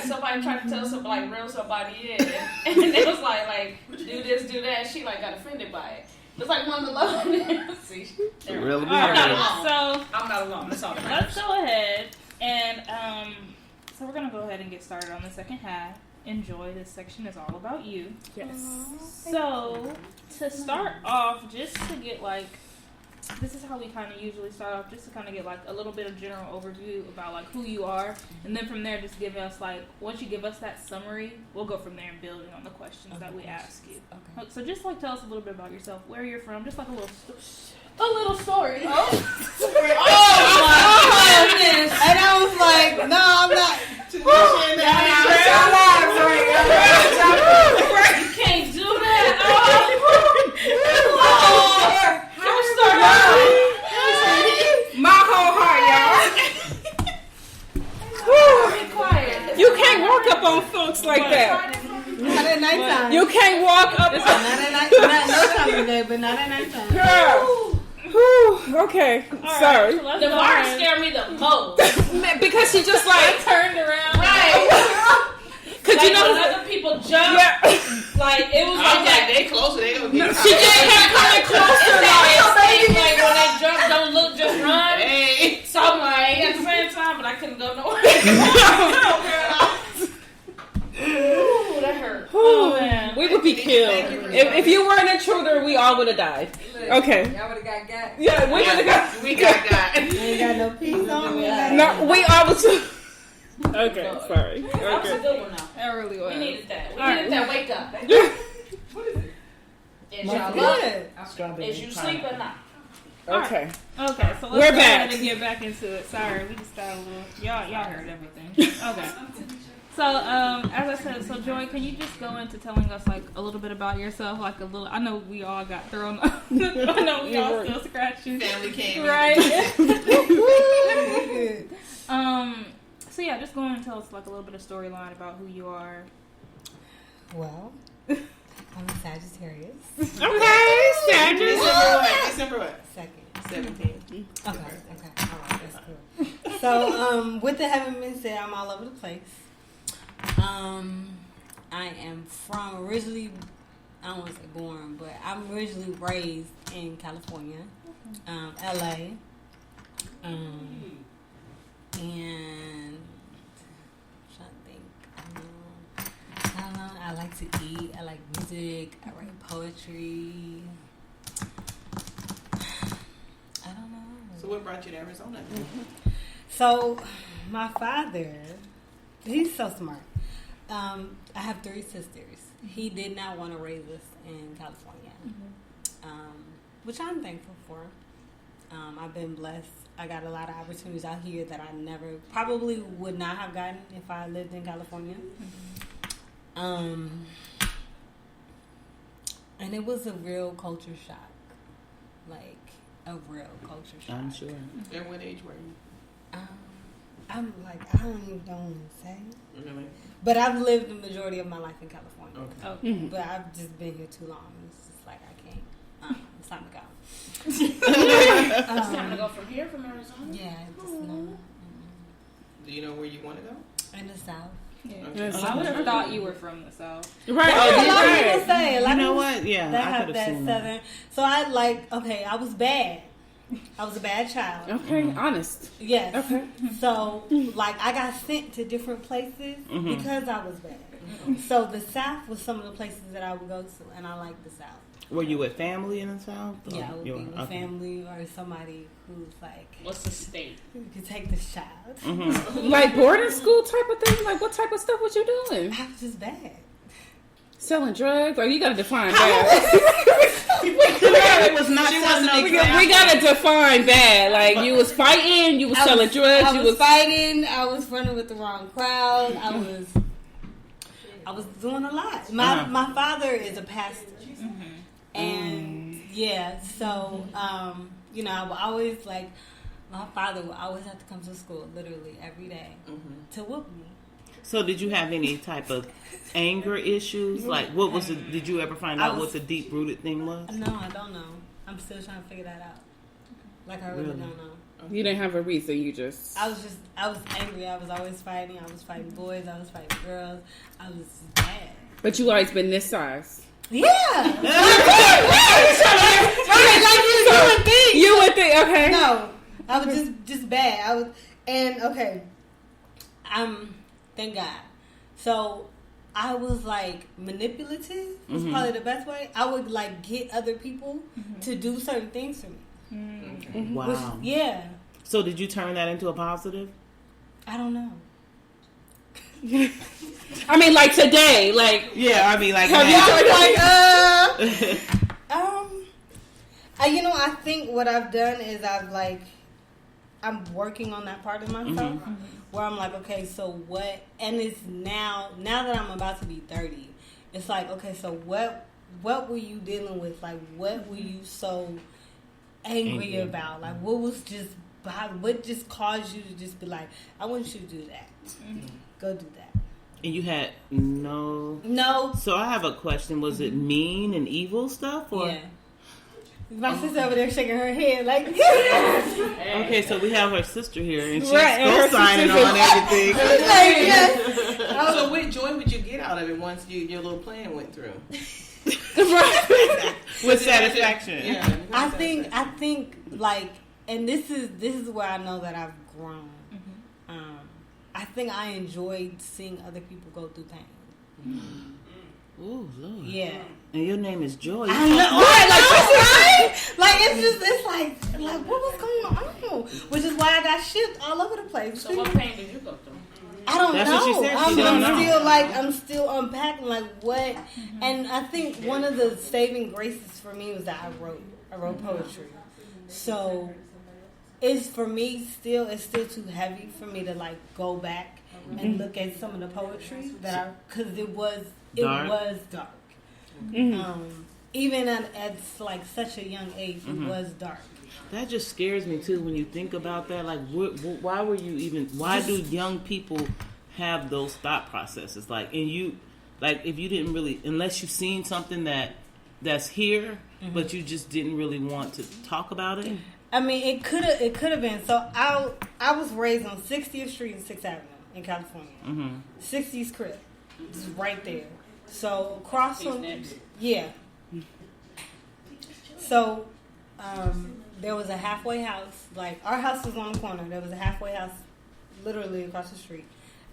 somebody tried to tell somebody reel somebody in, and it was like do this, do that. She like got offended by it. It's like one of the love. See, there. Really I'm not weird. alone. So I'm not alone. That's all that let's matters. go ahead and so we're gonna go ahead and get started on the second half. Enjoy. This section is all about you. Yes. So to start off, just to get like, this is how we kind of usually start off, just to kind of get like a little bit of general overview about like who you are, and then from there just give us like, once you give us that summary, we'll go from there and building on the questions that we ask you. Okay. So just like tell us a little bit about yourself, where you're from, just like a little story. Oh honest. And I was like, no, I'm not. You can't do that. My whole heart, y'all. Be quiet. You can't walk up on folks like that. Not at nighttime. You can't walk up. Not at nighttime. Not no time today, but not at nighttime. Girl. Whew, okay, sorry. The bar scared me the most. Because she just like turned around. Right. Cause like you know when other people jump. Yeah. Like it was like that. They closer. They gonna get. She just kept coming closer. Like when they jump, don't look, just run. Hey. So I'm like at the same time, but I couldn't go nowhere. Ooh, that hurt. Oh man, we would be killed. If you weren't an intruder, we all would have died. Okay. Y'all would have got. Yeah, we would have got. We got. We ain't got no peace on me. No, we all was. Okay, sorry. that was a good one though. That really was. We needed that. We needed that wake up. What is it? Is y'all up? Strawberry. Is you sleep or not? Okay. Okay, so let's We're go back. ahead and get back into it. Sorry, we just got a little. Y'all heard everything. Okay. So, as I said, so Joy, can you just go into telling us like a little bit about yourself, like a little? I know we all got thrown. I know we all still scratching. Family came. Right. So yeah, just go and tell us like a little bit of storyline about who you are. Well, I'm a Sagittarius. Okay, Sagittarius. December what? 2nd. Okay. All right, that's cool. So, with the having been said, I'm all over the place. I am from originally, I don't want to say born, but I'm originally raised in California, LA, and I'm trying to think. I don't know. I like to eat. I like music. I write poetry. I don't know. So what brought you to Arizona? So, my father, he's so smart. I have 3 sisters. He did not want to raise us in California, which I'm thankful for. I've been blessed. I got a lot of opportunities out here that I probably would not have gotten if I lived in California. And it was a real culture shock. Like, a real culture shock. I'm sure. At what age were you? I'm like, I don't even know what to say. Really? But I've lived the majority of my life in California. Okay. But I've just been here too long. It's just like, I can't. It's time to go. It's time to go from here, from Arizona? Yeah, just no. Do you know where you want to go? In the South. Yeah. Okay. I would have thought you were from the South. Right. That's what a lot of people say. You know what? Yeah, That I have could that have seen Southern. that. So I I was bad. I was a bad child. Okay, honest. Yes. Okay. So, I got sent to different places because I was bad. So the South was some of the places that I would go to, and I like the South. Were you with family in the South? Yeah, I would be with okay. family or somebody who's like, What's the state? who could take this child. Like boarding school type of thing? Like what type of stuff was you doing? I was just bad. Selling drugs? Like you gotta define bad. It was not. We gotta define bad. Like you was fighting, you was selling drugs, I was fighting, I was running with the wrong crowd, I was doing a lot. My father is a pastor. And so I would always my father would always have to come to school literally every day to whoop me. So did you have any type of anger issues? Like what was it? Did you ever find out what the deep rooted thing was? No, I don't know. I'm still trying to figure that out. Like I really don't know. You didn't have a reason, you just I was angry. I was always fighting. I was fighting boys. I was fighting girls. I was bad. But you always been this size. Yeah. You would think, okay. No, I was just bad. Thank God. So I was manipulative was probably the best way. I would get other people to do certain things for me. Wow. Yeah. So did you turn that into a positive? I don't know. I mean, today, yeah. I mean, have you? I, I think what I've done is I've I'm working on that part of myself where I'm like, okay, so what? And it's now that I'm about to be 30, it's like, okay, so what were you dealing with? Like, what were you so angry about? Like, what just caused you to just be like, I want you to do that. Go do that. And you had no. So I have a question. Was it mean and evil stuff? Or? Yeah. My sister over there shaking her head like. Okay, so we have her sister here, and she's co-signing on everything. So what joy would you get out of it once your little plan went through? With satisfaction. Yeah. I think like, and this is where I know that I've grown. I think I enjoyed seeing other people go through pain. Ooh, Lord. Yeah. And your name is Joy. I know, right? Like it's like what was going on? Which is why I got shipped all over the place. So what pain did you go through? I don't That's know. what she said. She don't know. I'm still unpacking like what. And I think one of the saving graces for me was that I wrote poetry. So it's for me it's still too heavy for me to like go back and look at some of the poetry because it was dark. Even at like such a young age, it was dark. That just scares me too when you think about that. Like, why were you even? Why do young people have those thought processes? Like, and you, like, if you didn't really, unless you've seen something that's here, but you just didn't really want to talk about it. I mean, it could have been. So I was raised on 60th Street and 6th Avenue in California. 60s crib, just right there. So across from So there was a halfway house. Like our house was on the corner. There was a halfway house, literally across the street,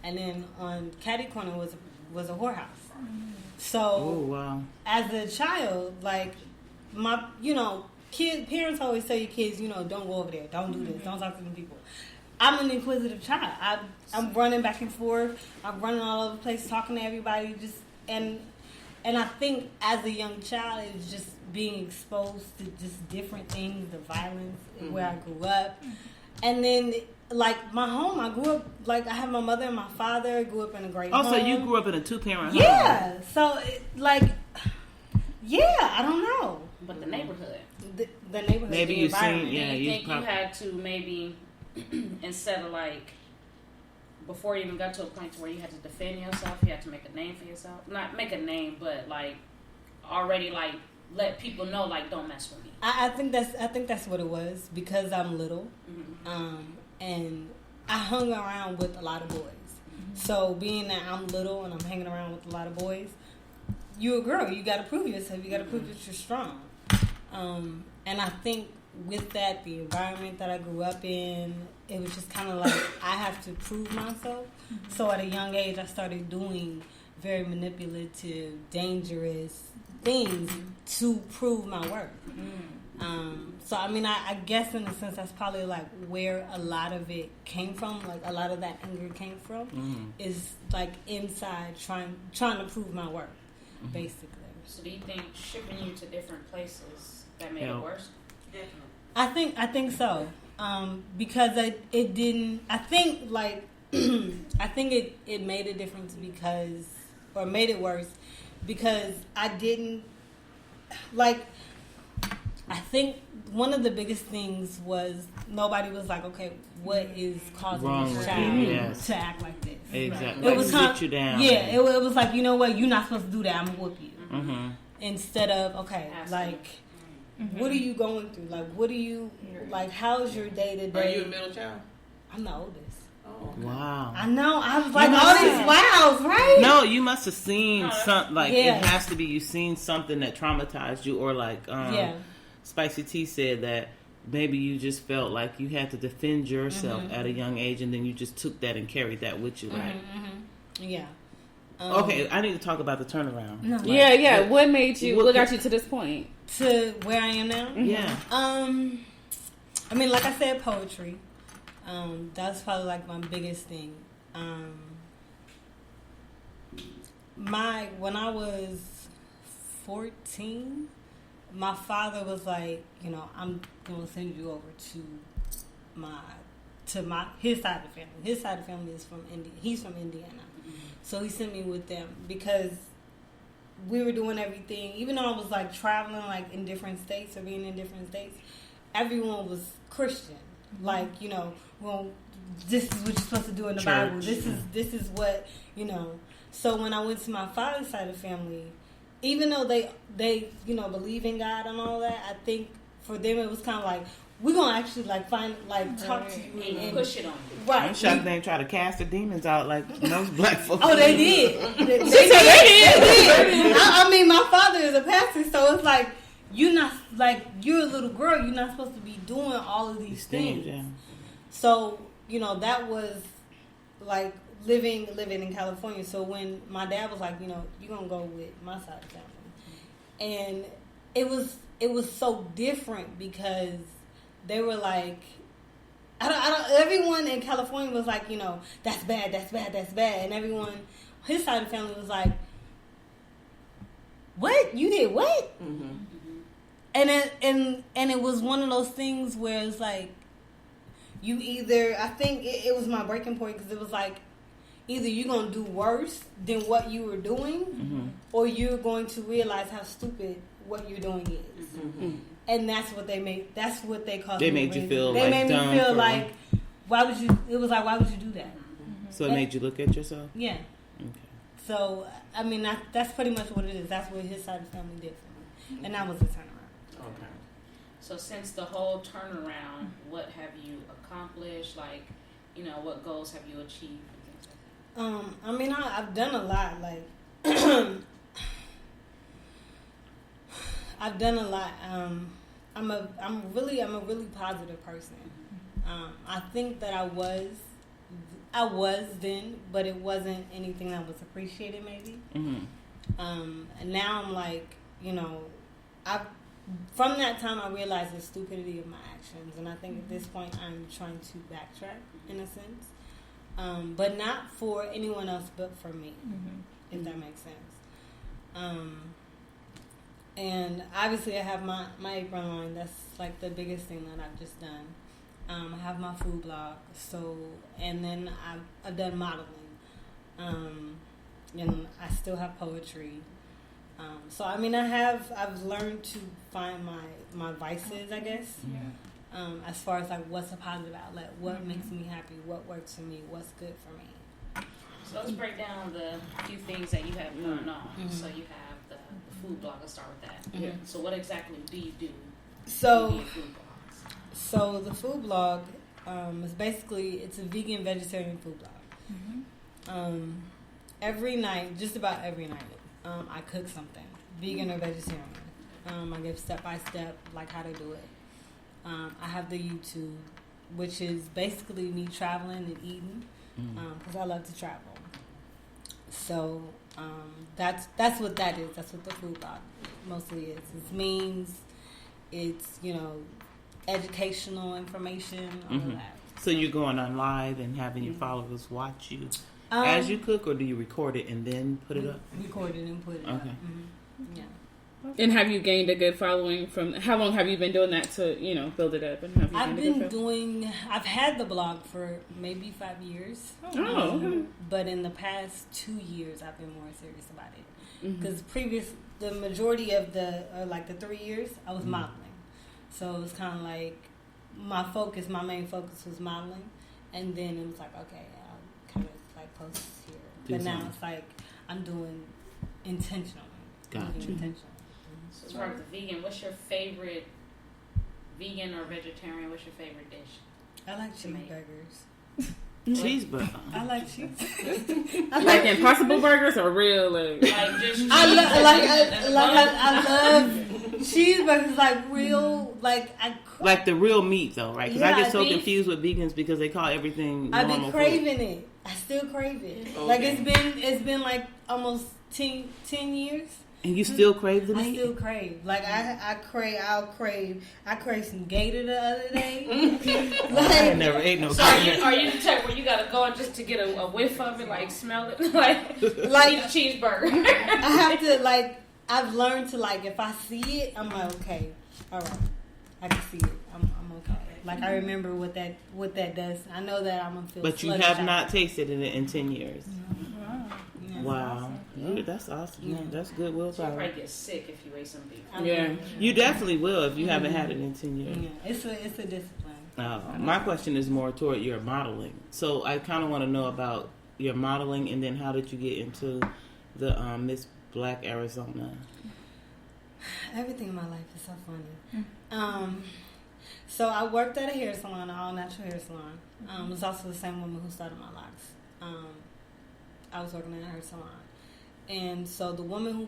and then on Caddy Corner was a whorehouse. So as a child, like my parents always tell your kids, don't go over there, don't do this, don't talk to them people. I'm an inquisitive child. I'm running back and forth. I'm running all over the place, talking to everybody. And I think as a young child, it was just being exposed to just different things, the violence, where I grew up. And then, like, my home, I grew up, like, I have my mother and my father, grew up in a great home. Oh, so you grew up in a 2-parent home? Yeah. So, I don't know. But the neighborhood. The neighborhood. Maybe the you've environment. seen, you think you had to maybe, instead of, like, before you even got to a point to where you had to defend yourself, you had to make a name for yourself. Not make a name, but, like, already, like, let people know, like, don't mess with me. I think that's what it was, because I'm little, and I hung around with a lot of boys. So being that I'm little and I'm hanging around with a lot of boys, you're a girl. You got to prove yourself. You got to prove that you're strong. And I think with that, the environment that I grew up in, it was just kind of like I have to prove myself. So at a young age, I started doing very manipulative, dangerous things to prove my worth. So I mean, I guess in a sense that's probably like where a lot of it came from. Like a lot of that anger came from is like inside trying to prove my worth, basically. So do you think shipping you to different places that made it worse? Definitely. I think so. Because it didn't. I think like I think it made a difference or made it worse because I didn't like. I think one of the biggest things was nobody was like, okay, what is causing this child to act like this? Exactly. It was sit you down. Yeah, it was like, you know what, you're not supposed to do that. I'm gonna whoop you. Instead of like, what are you going through? Like, what do you like? How's your day to day? Are you a middle child? I'm the oldest. Oh, okay. Wow. I know. I was like, all these wows, right? No, you must have seen something. Like it has to be you seen something that traumatized you, or like Spicy T said that maybe you just felt like you had to defend yourself at a young age, and then you just took that and carried that with you, right? Yeah. Okay, I need to talk about the turnaround. No. Like, what made you? What got you to this point? To where I am now? Yeah. I mean, like I said, poetry. That's probably like my biggest thing. When I was 14, my father was like, I'm gonna send you over to my to his side of the family. His side of the family is from India. He's from Indiana. So he sent me with them because we were doing everything. Even though I was like traveling like in different states or being in different states, everyone was Christian. Like, you know, well, this is what you're supposed to do in the Bible. This is what, you know. So when I went to my father's side of the family, even though they you know, believe in God and all that, I think for them it was kind of like, we're gonna actually like find like talk to you and push it on you. Right. I'm shocked they ain't try to cast the demons out like most black folks. Oh, they did. They did. I mean, my father is a pastor, so it's like you're not like you're a little girl. You're not supposed to be doing all of these things. Yeah. So you know that was like living in California. So when my dad was like, you know, you're gonna go with my side of the family, and it was so different because they were like, I don't. Everyone in California was like, you know, that's bad, and everyone, his side of the family was like, what? You did what? Mm-hmm. And it was one of those things where it's like, you either, I think it was my breaking point because it was like, either you're gonna do worse than what you were doing, or you're going to realize how stupid what you're doing is. Mm-hmm. And that's what they made. That's what they called. They made you feel. They made me feel like, why would you? It was like, why would you do that? Mm-hmm. So it made you look at yourself. Yeah. Okay. So I mean, that's pretty much what it is. That's what his side of the family did for me, and that was the turnaround. Okay. So since the whole turnaround, what have you accomplished? Like, you know, what goals have you achieved? I mean, I've done a lot. Like, I've done a lot. I'm a really positive person. I think that I was then, but it wasn't anything that was appreciated maybe. Mm-hmm. And now I'm like, you know, from that time I realized the stupidity of my actions, and I think at this point I'm trying to backtrack in a sense, but not for anyone else, but for me, if that makes sense. And obviously I have my apron line. That's like the biggest thing that I've just done. I have my food blog. So, and then I've done modeling. And I still have poetry. So I mean, I've learned to find my vices, I guess. Yeah. As far as like what's a positive outlet, what makes me happy, what works for me, what's good for me. So let's break down the few things that you have going on. So you have the food blog. Let's start with that. Mm-hmm. So what exactly do you do? So the food blog is basically, it's a vegan vegetarian food blog. Every night, just about every night, I cook something, vegan or vegetarian. I give step by step like how to do it. I have the YouTube, which is basically me traveling and eating, because I love to travel. So that's what that is. That's what the food blog mostly is. It's memes. It's, you know, educational information, all of that. So you're going on live and having your followers watch you as you cook, or do you record it and then put it up? Record it and put it up. Okay. Yeah. And have you gained a good following from? How long have you been doing that to, you know, build it up? And have you I've had the blog for maybe 5 years. Okay. But in the past 2 years, I've been more serious about it. Because the majority of the 3 years, I was modeling. So it was kind of like my main focus was modeling. And then it was like, okay, I'll kind of like post here. But now it's like I'm doing intentionally. Gotcha. Intentionally. So as far as the vegan, what's your favorite vegan or vegetarian? What's your favorite dish? I like cheeseburgers. Cheeseburger. I like cheese. Like Impossible Burgers or real like just cheese. I love cheeseburgers, like real, like the real meat though, right? Because I get so confused with vegans because they call everything normal. I've been craving it. I still crave it. Okay. Like it's been like almost 10 years. And you still crave the meat? I still crave. Like I crave some gator the other day. I never ate no. So are you the type where you gotta go just to get a whiff of it, like smell it, like eat a cheeseburger? I have to I've learned to if I see it, I'm like, okay, all right, I can see it. I'm okay. Like I remember what that does. I know that I'm gonna feel. But you have not tasted it in 10 years. Mm-hmm. Wow, that's awesome. Yeah, that's good willpower. You probably get sick if you ate some beef. Yeah, you definitely will if you haven't had it in 10 years. Yeah, it's a discipline. My question is more toward your modeling. So I kind of want to know about your modeling, and then how did you get into the Miss Black Arizona? Everything in my life is so funny. So I worked at a hair salon, an all-natural hair salon. It was also the same woman who started my locks. I was working at her salon. And so the woman who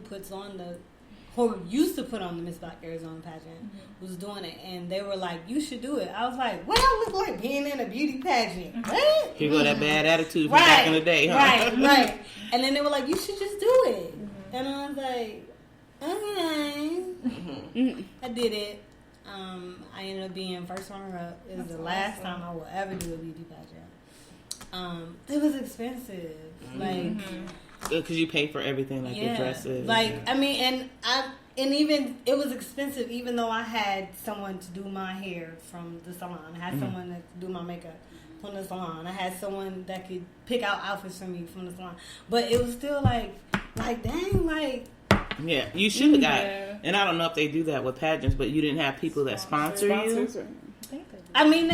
used to put on the Miss Black Arizona pageant was doing it. And they were like, you should do it. I was like, what I look like being in a beauty pageant? What? Here go that bad attitude from back in the day, huh? Right. And then they were like, you should just do it. And I was like, okay. I did it. I ended up being first runner-up. It was the last time I will ever do a beauty pageant. It was expensive. Like... Because you pay for everything, like your dresses. Like, I mean, and even, it was expensive even though I had someone to do my hair from the salon. I had someone to do my makeup from the salon. I had someone that could pick out outfits for me from the salon. But it was still like dang, like... Yeah, you should have got, and I don't know if they do that with pageants, but you didn't have people that sponsor you. I mean,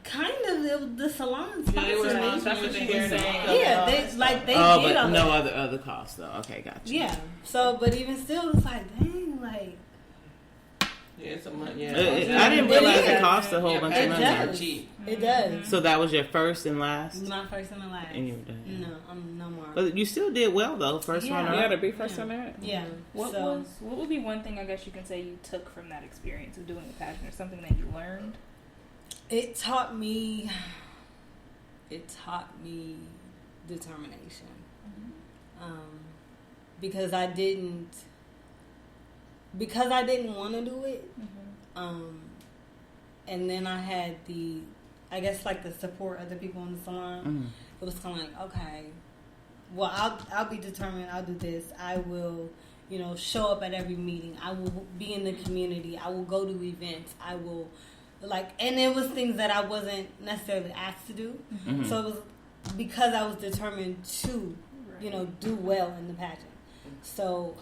kind of the salon sponsored me. Yeah, they Oh, did but all no that. other costs though. Okay, gotcha. Yeah. So, but even still, it's like, dang, like. Yeah, it's a money. I didn't realize it cost a whole bunch of money. Does. It does. So that was your first and last. My first and my last. And you were done. No, I'm no more. But you still did well though. First runner. Yeah, to be first on that. Yeah. What would be one thing I guess you can say you took from that experience of doing the pageant, or something that you learned? It taught me determination. Because I didn't want to do it. And then I had the support of the people in the salon. It was kind of like, okay, well, I'll be determined. I'll do this. I will, show up at every meeting. I will be in the community. I will go to events. I will, and it was things that I wasn't necessarily asked to do. So it was because I was determined to, do well in the pageant. So,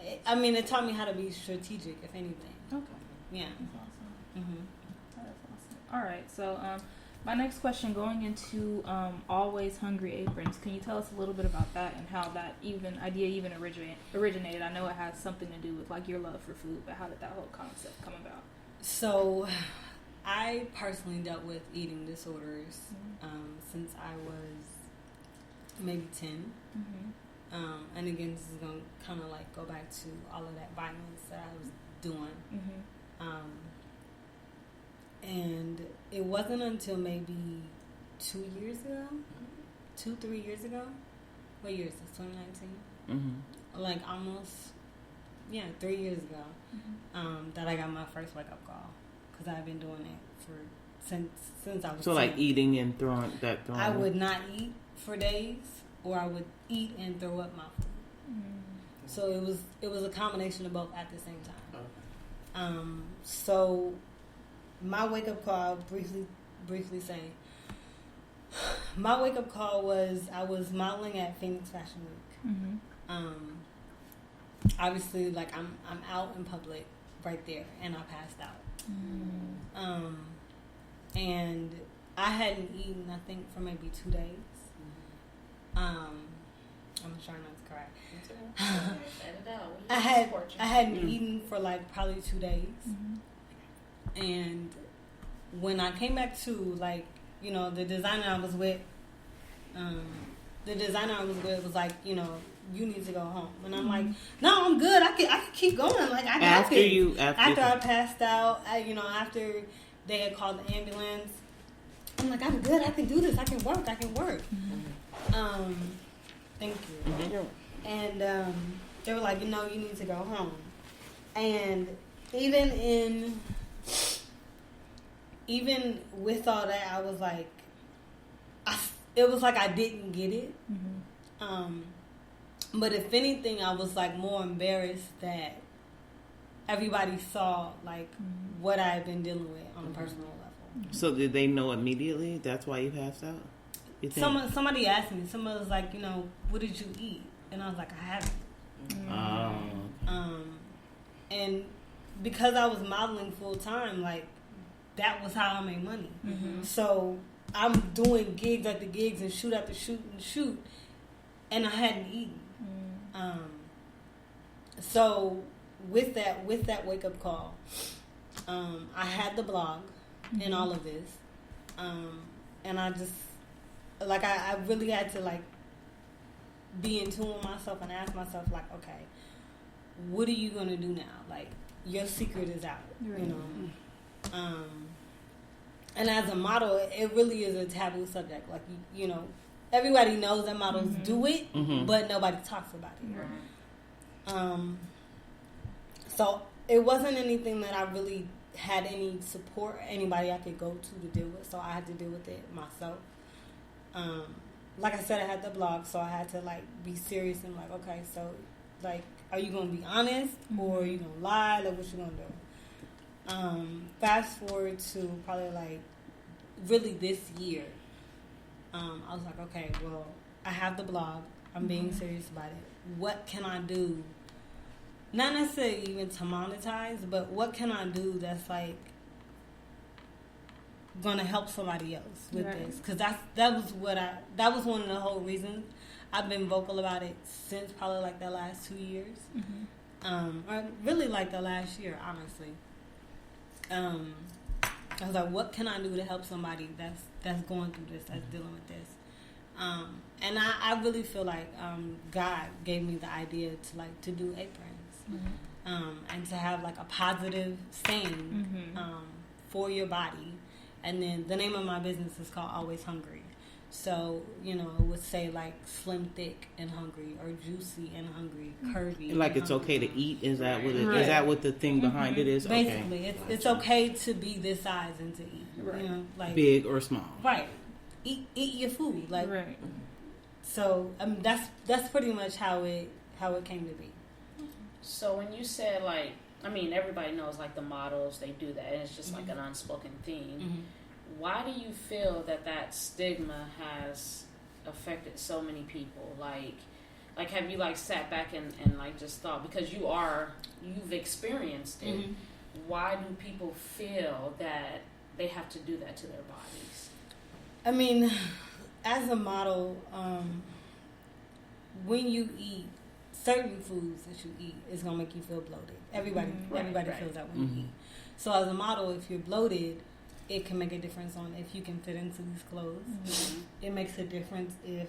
it taught me how to be strategic, if anything. Okay. Yeah. That's awesome. That's awesome. All right. So, my next question, going into Always Hungry Aprons, can you tell us a little bit about that and how that idea originated? I know it has something to do with your love for food, but how did that whole concept come about? So, I personally dealt with eating disorders since I was maybe 10. And again, this is going to kind of go back to all of that violence that I was doing. And it wasn't until maybe 3 years ago. What year is this? 2019? Almost, 3 years ago, that I got my first wake-up call. Because I've been doing it since I was 10. Eating and throwing. I would not eat for days, or I would eat and throw up my food. So it was a combination of both at the same time. So my wake up call, briefly saying, my wake up call was I was modeling at Phoenix Fashion Week. Obviously, I'm out in public right there, and I passed out. And I hadn't eaten, I think, for maybe 2 days. I'm trying not to cry. I hadn't eaten for probably 2 days. And when I came back to the designer I was with, was like, you need to go home. And I'm like, no, I'm good. I can keep going. I got after I passed out, after they had called the ambulance, I'm like, I'm good. I can do this. I can work. Thank you. And they were like, you need to go home. And even with all that, I was like, it was like I didn't get it. But if anything, I was more embarrassed that everybody saw what I had been dealing with on a personal level. So did they know immediately? That's why you passed out? You think? Somebody asked me. Somebody was like, what did you eat? And I was like, I haven't. And because I was modeling full time, like, that was how I made money. Mm-hmm. So I'm doing gigs after gigs and shoot after shoot and shoot, and I hadn't eaten. So with that wake up call, I had the blog and all of this, and I just I really had to be in tune with myself and ask myself okay, what are you gonna do now? Like, your secret is out, right. And as a model, it really is a taboo subject. Like, everybody knows that models do it, but nobody talks about it. Right. So it wasn't anything that I really had any support, anybody I could go to deal with. So I had to deal with it myself. Like I said, I had the blog, so I had to be serious and okay, so are you gonna be honest or are you gonna lie? Like, what you gonna do? Fast forward to probably really this year. I was like, okay, well, I have the blog. I'm being serious about it. What can I do? Not necessarily even to monetize, but what can I do that's gonna help somebody else with this? Because that was one of the whole reasons I've been vocal about it since probably the last 2 years, or really the last year, honestly. I was like, what can I do to help somebody that's going through this, that's dealing with this? And I really feel like God gave me the idea to do aprons, and to have a positive stain for your body. And then the name of my business is called Always Hungry. So, it would say slim, thick, and hungry, or juicy and hungry, curvy. It's okay to eat? Is that what it, is that what the thing behind it is? Basically, it's okay to be this size and to eat. Right. Big or small. Right. Eat your food. Right. So that's pretty much how it came to be. So when you said everybody knows the models, they do that, and it's just an unspoken theme. Mm-hmm. Why do you feel that stigma has affected so many people? Have you sat back and just thought, because you've experienced it, why do people feel that they have to do that to their bodies? I mean, as a model, when you eat certain foods that you eat, it's gonna make you feel bloated. Everybody feels that when you eat. So as a model, if you're bloated, it can make a difference on if you can fit into these clothes. Mm-hmm. It makes a difference if,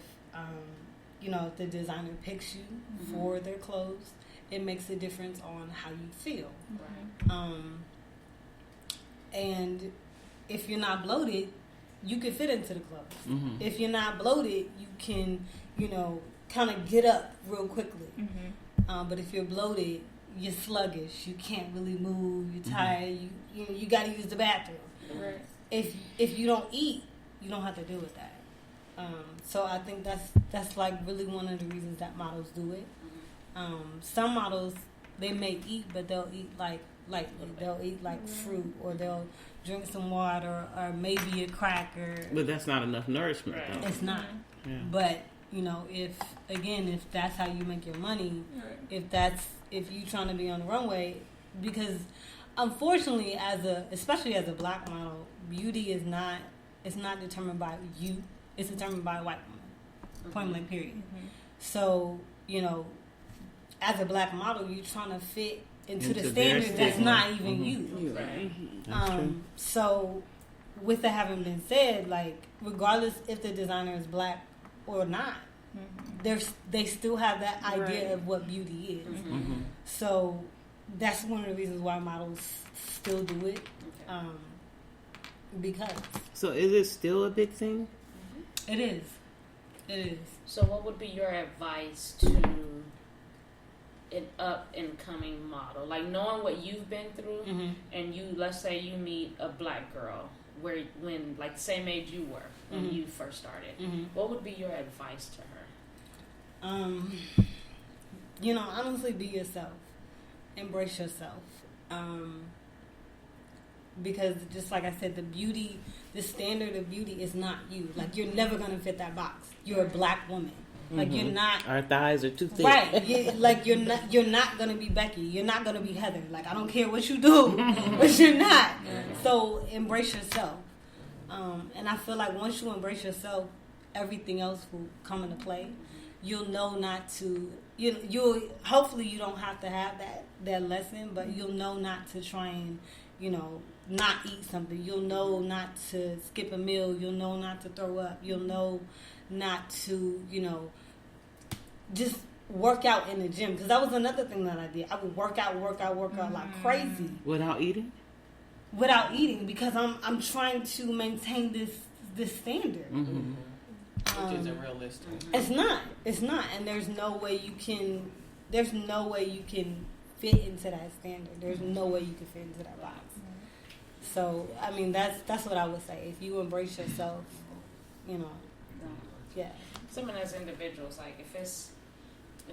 if the designer picks you for their clothes. It makes a difference on how you feel. Right. And if you're not bloated, you can fit into the clothes. Mm-hmm. If you're not bloated, you can, kind of get up real quickly. Mm-hmm. But if you're bloated, you're sluggish. You can't really move. You're tired. You got to use the bathroom. Right. If you don't eat, you don't have to deal with that. So I think that's really one of the reasons that models do it. Some models, they may eat, but they'll eat lightly. They'll eat fruit, or they'll drink some water, or maybe a cracker. But that's not enough nourishment. Right. It's not. Yeah. But if that's how you make your money, right. if you're trying to be on the runway, because unfortunately, especially as a black model, beauty is not determined by you. It's determined by a white woman. Point blank, period. Mm-hmm. So, as a black model, you're trying to fit into the standard that's not even you. Right. So, with that having been said, regardless if the designer is black or not, they still have that idea of what beauty is. Mm-hmm. So, that's one of the reasons why models still do it. Because. So is it still a big thing? It is. It is. So what would be your advice to an up-and-coming model? Knowing what you've been through, and let's say you meet a black girl when same age you were when you first started. What would be your advice to her? Honestly, be yourself. Embrace yourself. because just like I said, the standard of beauty is not you. Like, you're never going to fit that box. You're a black woman. Like, you're not. Our thighs are too thick. Right. You're not going to be Becky. You're not going to be Heather. Like, I don't care what you do, but you're not. So embrace yourself. And I feel like once you embrace yourself, everything else will come into play. You'll know not to. You'll hopefully you don't have to have that lesson, but you'll know not to try and not eat something. You'll know not to skip a meal. You'll know not to throw up. You'll know not to just work out in the gym, because that was another thing that I did. I would work out like crazy without eating. Because I'm trying to maintain this standard. Which isn't realistic. It's not, and there's no way you can fit into that standard. There's no way you can fit into that box. So I mean, that's what I would say. If you embrace yourself, yeah. Some of us individuals, like if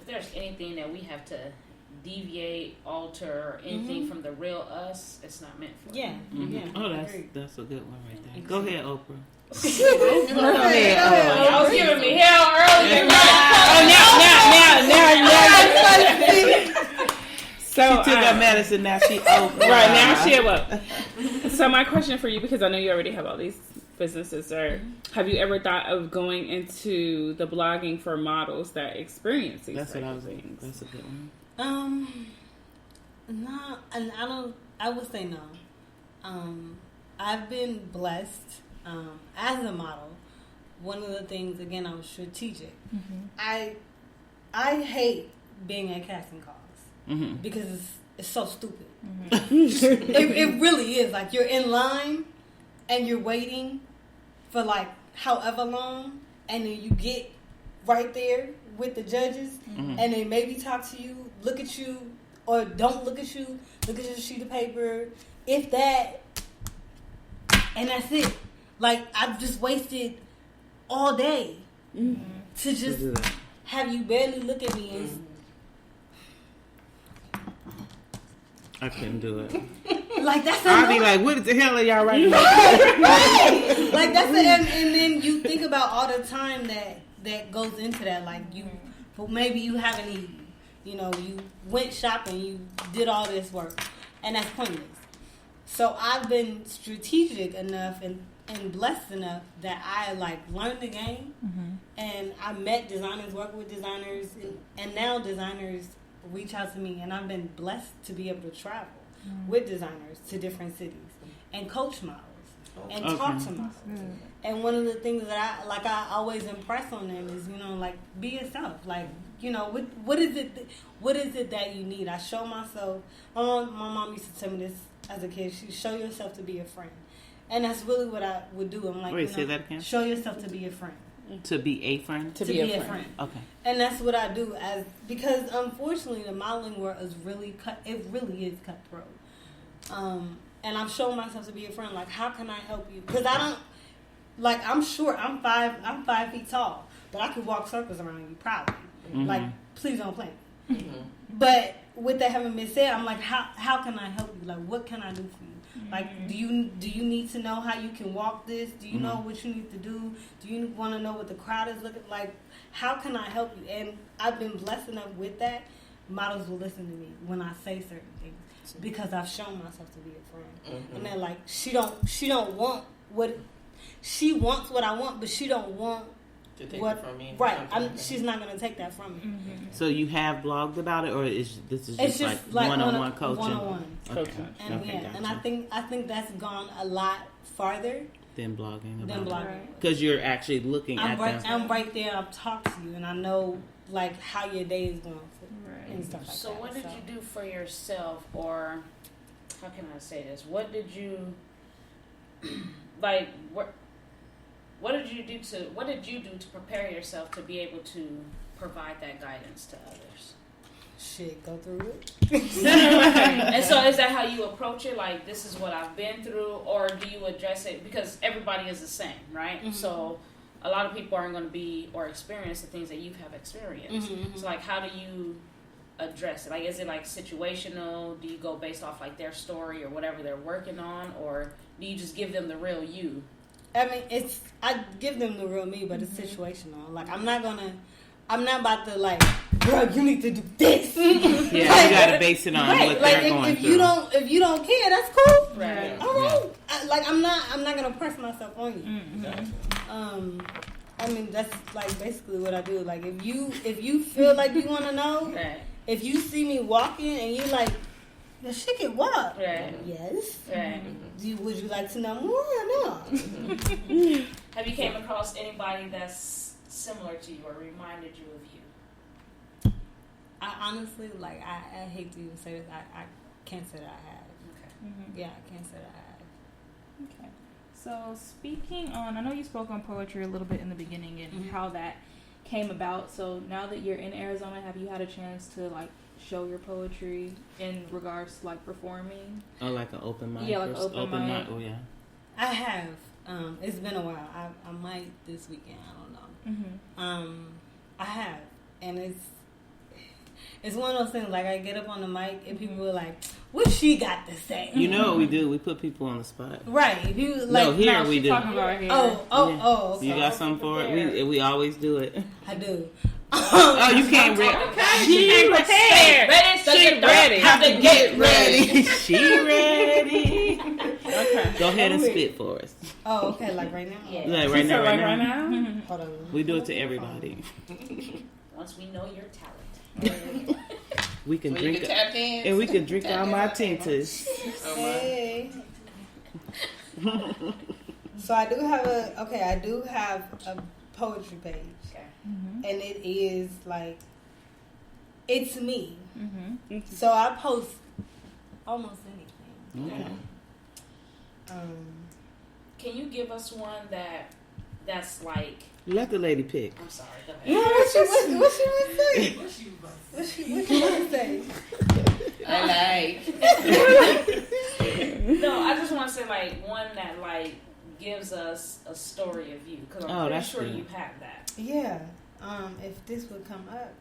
there's anything that we have to deviate, alter, or anything from the real us, it's not meant for. Yeah. Yeah. Oh, that's a good one right there. Go ahead, Oprah. I was giving me hell earlier. Now. So she took her medicine. Now she Oprah. Right now she up. So my question for you, because I know you already have all these businesses, or have you ever thought of going into the blogging for models that experience these? That's what I was thinking. That's a good one. No, and I would say no. I've been blessed as a model. One of the things, again, I was strategic. I hate being at casting calls because it's so stupid. It really is. Like, you're in line and you're waiting for like however long, and then you get right there with the judges, and they maybe talk to you, look at you, or don't look at you, look at your sheet of paper, if that, and that's it. Like, I've just wasted all day to just have you barely look at me and I couldn't do it. Like, that's I'd be like, what the hell are y'all writing? Right. Like, that's and then you think about all the time that goes into that. Like, maybe you haven't eaten. You went shopping, you did all this work, and that's pointless. So I've been strategic enough and blessed enough that I learned the game, and I met designers, worked with designers, and now designers reach out to me, and I've been blessed to be able to travel with designers to different cities and coach models and talk to models. And one of the things that I always impress on them is, be yourself. Like, what is it that you need? I show myself. My mom used to tell me this as a kid. She show yourself to be a friend. And that's really what I would do. I'm like, wait, say that again? Show yourself to be a friend. To be a friend? To be a friend. Okay. And that's what I do, because unfortunately the modeling world is really is cutthroat. And I've shown myself to be a friend. Like, how can I help you? Because I don't, I'm short. I'm 5 feet tall, but I could walk circles around you probably. Like, please don't play me. But with that having been said, I'm like, how can I help you? Like, what can I do for you? Like, do you need to know how you can walk this? Do you know what you need to do? Do you want to know what the crowd is looking like? How can I help you? And I've been blessed enough with that. Models will listen to me when I say certain things because I've shown myself to be a friend. And they're like, she don't want what she wants what I want, but she don't want to take it from me. Right. She's not going to take that from me. So you have blogged about it, or this is just like one-on-one coaching? One-on-one coaching. And and I think that's gone a lot farther than blogging. Because you're actually looking at them. I'm right there. I've talked to you, and I know how your day is going and stuff like that. So what did you do for yourself, or how can I say this? What did you What did you do to prepare yourself to be able to provide that guidance to others? Shit, go through it. And so is that how you approach it? Like, this is what I've been through, or do you address it? Because everybody is the same, right? So a lot of people aren't going to be or experience the things that you have experienced. So, like, how do you address it? Like, is it like situational? Do you go based off like their story or whatever they're working on, or do you just give them the real you? I mean, I give them the real me, but it's situational. Like, I'm not about to like, bro, you need to do this. Yeah, like, you gotta base it on what they're going through. If you don't care, that's cool. Right. All right. I'm not gonna press myself on you. Mm-hmm. I mean, that's like basically what I do. Like, if you feel like you want to know, Right. if you see me walking and you like, the shit can walk. Right. Yes. Right. Would you like to know more or no? Have you came across anybody that's similar to you or reminded you of you? I honestly, like, I hate to even say this. I can't say that I have. Okay. Mm-hmm. Yeah, I can't say that I have. Okay. So speaking on, I know you spoke on poetry a little bit in the beginning and how that came about. So now that you're in Arizona, have you had a chance to like show your poetry in regards to like performing? Oh, like an open mic? Yeah, like open mic. Oh, yeah. I have. It's been a while. I might this weekend. I don't know. Mm-hmm. I have, and it's one of those things. Like, I get up on the mic and people are like, "What she got to say?" You know what we do? We put people on the spot. Right? If you like, no, here we do. Here. Oh. Okay. You got something for it? We always do it. I do. Oh, you can't read. She prepared. Ready, She ready. Have to get ready. She ready. Okay. Go ahead and spit for us. Oh, okay. Like right now. Yeah. Like right now. Hold on. We do it to everybody. Once we know your talent. We can drink you can tap in. and we can drink our martinis. Hey. So I do have a poetry page. Okay. Mm-hmm. And it is like, it's me. Mm-hmm. So I post almost anything. Okay. Can you give us one that's like? Let the lady pick. I'm sorry. Go ahead. Yeah, what she would say? What she would say? I like. No, I just want to say like one that like gives us a story of you, because I'm pretty sure you have that. Yeah. If this would come up,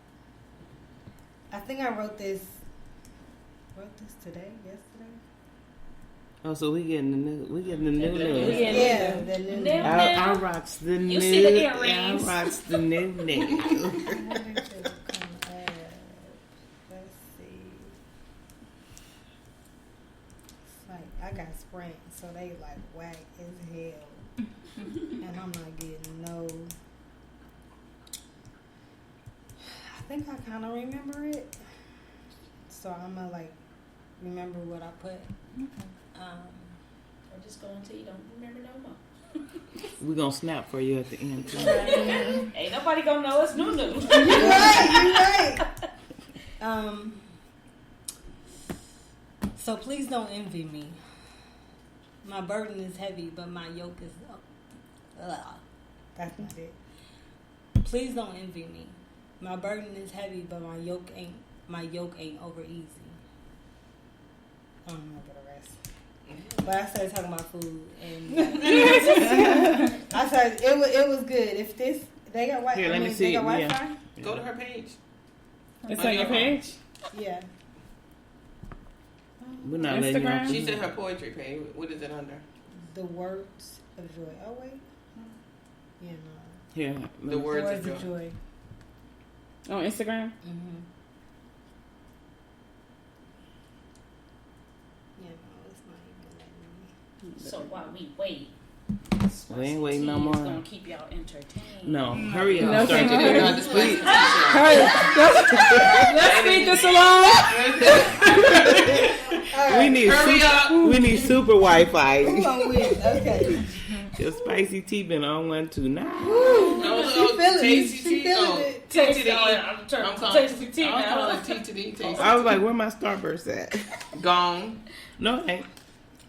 I think I wrote this today, yesterday. Oh, so we getting the new. Yeah, the new. I rocks the new. You see the earrings. I rocks the new. How did it come up? Let's see. It's like I got Sprint, so they like whack as hell, and I'm not getting no. I think I kind of remember it, so I'm gonna like remember what I put. Or just go until you don't remember no more. We're gonna snap for you at the end too. Ain't nobody gonna know it's new. You're right. So please don't envy me. My burden is heavy, but my yoke is that's not it. Please don't envy me. My burden is heavy, but my yoke ain't over easy. I don't remember the rest. But I started talking about food, and I said it was good. If this they got Wi-Fi, Here, let me see. They got Wi-Fi? Yeah. Go to her page. It's on your page? Yeah. We're not letting you Instagram? know. She's in her poetry page. What is it under? The words of joy. Oh wait. Yeah, no. Here, The words of joy. On Instagram? Mm-hmm. Yeah, no, it's not even letting me. So while we wait, We ain't waiting no more. It's gonna keep y'all entertained. No, hurry up. No, Start hurry to up. display. Let's speed this along. We need super Wi-Fi. Who I'm with? Okay. Your spicy tea been on one tonight. She feeling it. T to the E. I'm calling tasty tea I'm now. calling T to the E. I was like, where my Starburst at? Gone. No, it ain't.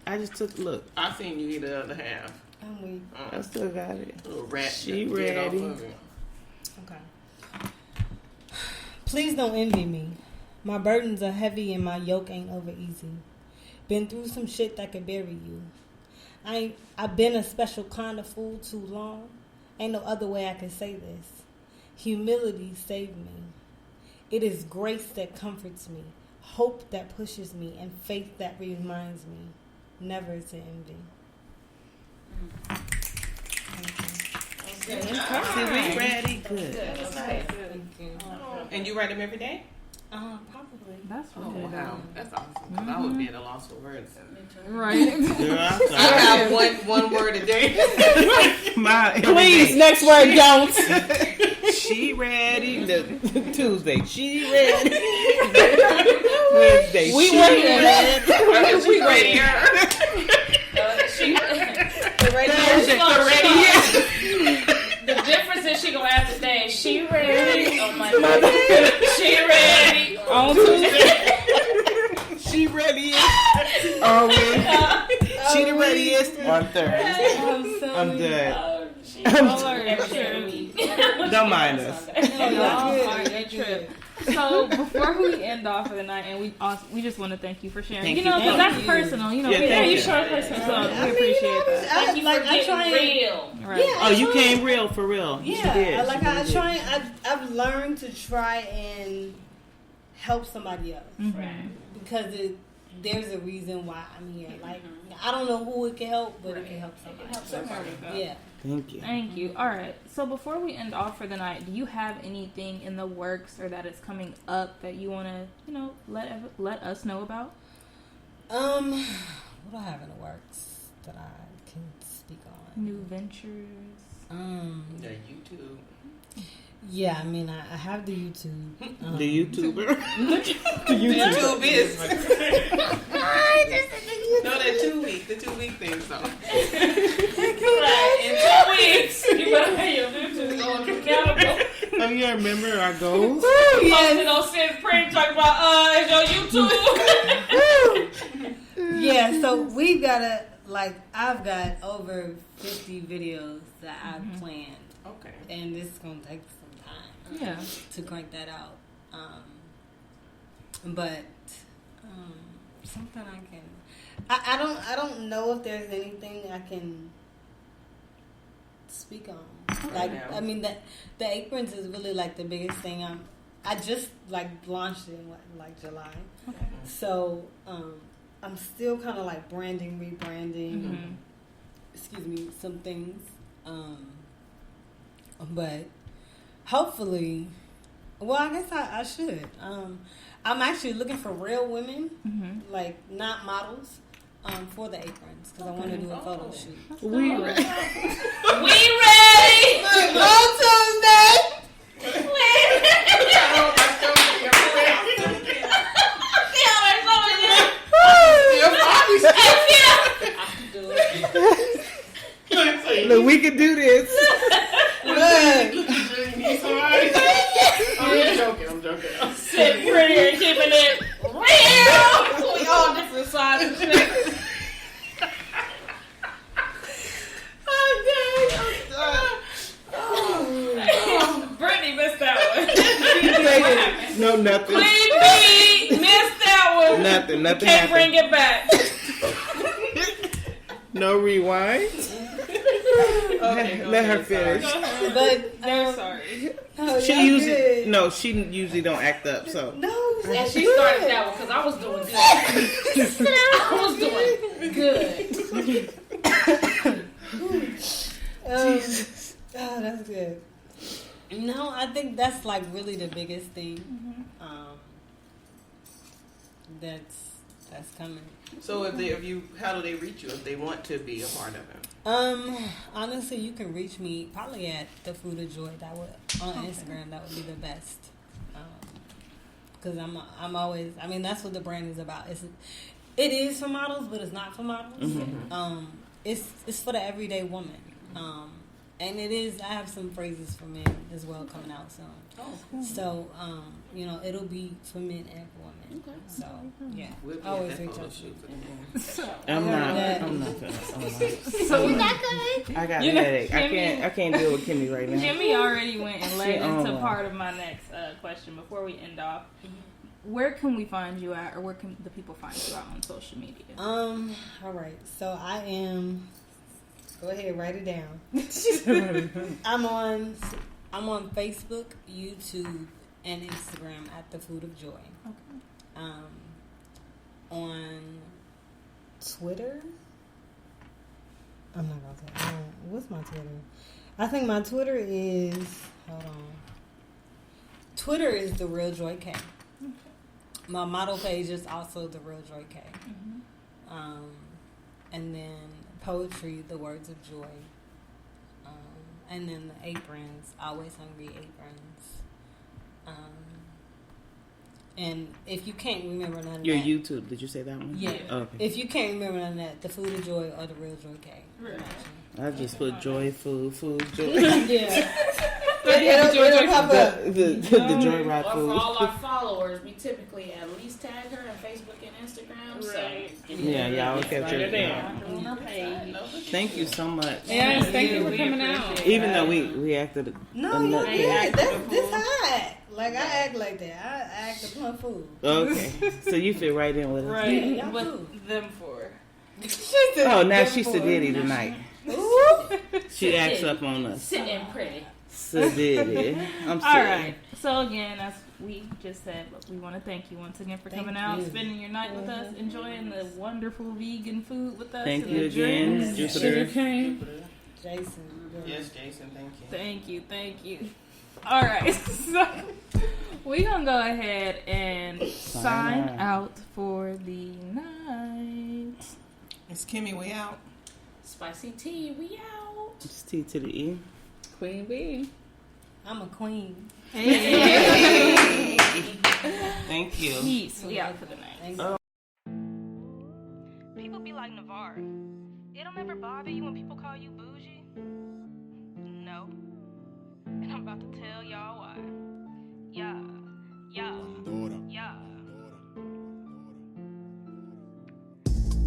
I just took a look. I seen you eat the other half. I'm weak. I still got it. Little rat. She that get off ready. of it. Okay. Please don't envy me. My burdens are heavy and my yoke ain't over easy. Been through some shit that could bury you. I've been a special kind of fool too long. Ain't no other way I can say this. Humility saved me. It is grace that comforts me, hope that pushes me, and faith that reminds me never to envy. See, we ready. Good. Thank you. And you write them every day? Probably. That's Oh, really wow. That's awesome. 'Cause I would be at a loss for words. right. Girl, I have one word a day. Please, next word, don't. She ready. Tuesday, she ready. Wednesday, We she ready. ready. We ready. The difference is she gonna ask today. She ready? Oh my God. She ready? On Tuesday. She ready. Always. She the readiest on Thursday. I'm done. Don't mind us. So before we end off for the night, and we just want to thank you for sharing. Thank you know, you. because that's personal. You know, Yeah, you you. share personal, so we appreciate that. Thank you for getting real. Right. Yeah, Oh, you came real for real. She did. I've learned to try and help somebody else because there's a reason why I'm here. Like I don't know who it can help, but it can help somebody. Yeah. Thank you. Thank you. All right. So before we end off for the night, do you have anything in the works or that is coming up that you want to, let us know about? What do I have in the works that I can speak on? New ventures. The YouTube. Yeah, I mean, I have the YouTube. The YouTuber. The YouTube is. No, the 2 week thing, so. Right, in 2 weeks, you better have your YouTube going accountable. Oh, yeah, remember our goals? Posted on SittingPretty talking about, is your YouTube? Yeah, so we've got I've got over 50 videos that I've planned. Okay. And this is going to take some time to crank that out. But something I can... I don't know if there's anything I can speak on. I mean, the aprons is really like the biggest thing. I just launched it in July. Okay. So I'm still kind of like rebranding. Excuse me, some things. But hopefully, well, I guess I should. I'm actually looking for real women, like not models. For the aprons, because I want to do a photo shoot. We ready. We ready! On Tuesday! Look, we can do this. I'm joking. Sitting pretty and keeping it real. We all different sizes. Brittany missed that one. No, nothing. Queen B missed that one. Nothing Can't happened. bring it back. No rewind. Okay, Let her finish. But I'm sorry. She usually don't act up. So No, And she started that one because I was doing good. Oh, that's good. No, I think that's like really the biggest thing. That's coming. So how do they reach you if they want to be a part of it? Honestly, you can reach me probably at the Food of Joy. That would on Instagram. That would be the best. Because I'm always. I mean, that's what the brand is about. It is for models, but it's not for models. It's for the everyday woman. And it is. I have some phrases for men as well coming out soon. So it'll be for men and for women. Okay. So yeah, We'll always reach out. I'm not. So you not good? I got a headache. I can't deal with Kimmy right now. Jimmy already went and led into part of my next question before we end off. Where can we find you at, or where can the people find you out on social media? All right. So I am. Go ahead, write it down. I'm on Facebook, YouTube, and Instagram at The Food of Joy. Okay. On Twitter, I'm not gonna say. What's my Twitter? I think my Twitter is. Hold on. Twitter is The Real Joy K. Okay. My model page is also The Real Joy K. Mm-hmm. And then poetry, The Words of Joy. And then the aprons, Always Hungry Aprons. And if you can't remember none of your that. YouTube, did you say that one? Yeah. Oh, okay. If you can't remember none of that, The Food of Joy or The Real Joy K. Right. I just put joy, food, joy. Yeah. It'll pop up. The Joyride Or food. for all our followers, we typically at least tag her on Facebook and Instagram. Right. So Yeah, y'all will catch her there. Thank you so much. Yes, thank you for coming out. Even though we acted No, you did. This hot. Like, I act like that. I act upon food. Okay. So you fit right in with us. Right. Yeah, With them four. Oh, now she's sedity tonight. She acts up on us. Sitting Pretty. Sedity. I'm All sorry. right. So again, as we just said, we want to thank you once again for coming out, spending your night with us, enjoying the wonderful vegan food with us. Thank and you the again, drinks. Jupiter. Jason. Yes, Jason, thank you. Thank you. All right. So we're going to go ahead and sign out for the night. It's Kimmy, we out. Spicy tea, we out. It's T to the E. Queen Bee. I'm a queen. Hey. Thank you. Peace. We out for the night. People be like, Navarre, it don't ever bother you when people call you bougie? No. And I'm about to tell y'all why. Yeah.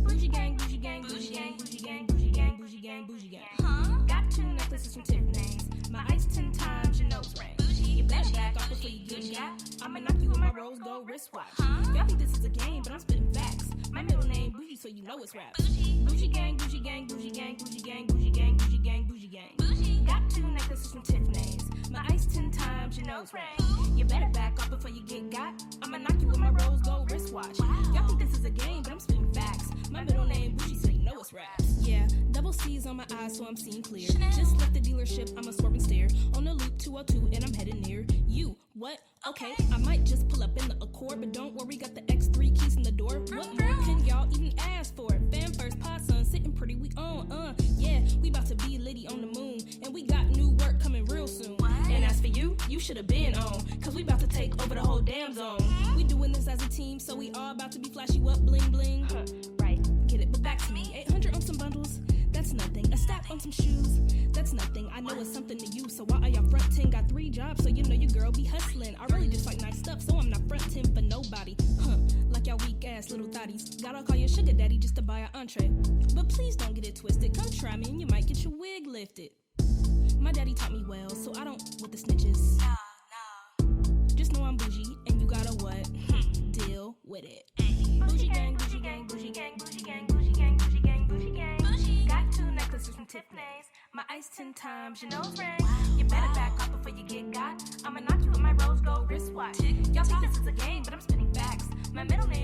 Bougie gang, bougie gang, bougie gang, bougie gang, bougie gang, bougie gang, bougie gang. Got 2 necklaces from Tiffany's. My ice 10 times your nose ring. You better back off before you get got. I'ma knock you with my rose gold wristwatch. Y'all think this is a game, but I'm spitting facts. My middle name Bougie, so you know it's rap. Bougie gang, bougie gang, bougie gang, bougie gang, bougie gang, bougie gang, bougie gang. Got 2 necklaces from Tiffany's. My ice 10 times your nose ring. You better back off before you get got. I'ma knock you with my rose gold wristwatch. Y'all think this is a game, but I'm spitting facts. My middle name Bougie, so you know it's rap. Yeah, double C's on my eyes, so I'm seeing clear. Just left the dealership, I'm a swerve and stare. On the loop 202, and I'm headed near you. What? Okay, I might just pull up in the Accord, but don't worry, got the X3 keys in the door. What more can y'all even ask for? Fan first, pod son, sitting pretty, we on, yeah, we about to be litty on the moon, and we got new work coming real soon. And as for you, you should have been on, cause we about to take over the whole damn zone. We doing this as a team, so we all about to be flash you up, bling bling. Right, get it, but back to me. 800 on some bundles, that's nothing. A stack on some shoes, that's nothing. I know it's something to you, so why are y'all frontin'? Got 3 jobs, so you know your girl be hustling. I really just like nice stuff, so I'm not frontin' for nobody. Like y'all weak ass little thotties. Gotta call your sugar daddy just to buy an entree. But please don't get it twisted. Come try me and you might get your wig lifted. My daddy taught me well, so I don't with the snitches. Nah. Just know I'm bougie, and you gotta what? Deal with it. Bougie gang, bougie gang, bougie gang, bougie gang, bougie gang, bougie gang, bougie gang. Got 2 necklaces from Tiffany's. My ice 10 times your nose ring. You better back off before you get got. I'ma knock you with my rose gold wristwatch. Y'all think this is a game, but I'm spinning facts. My middle name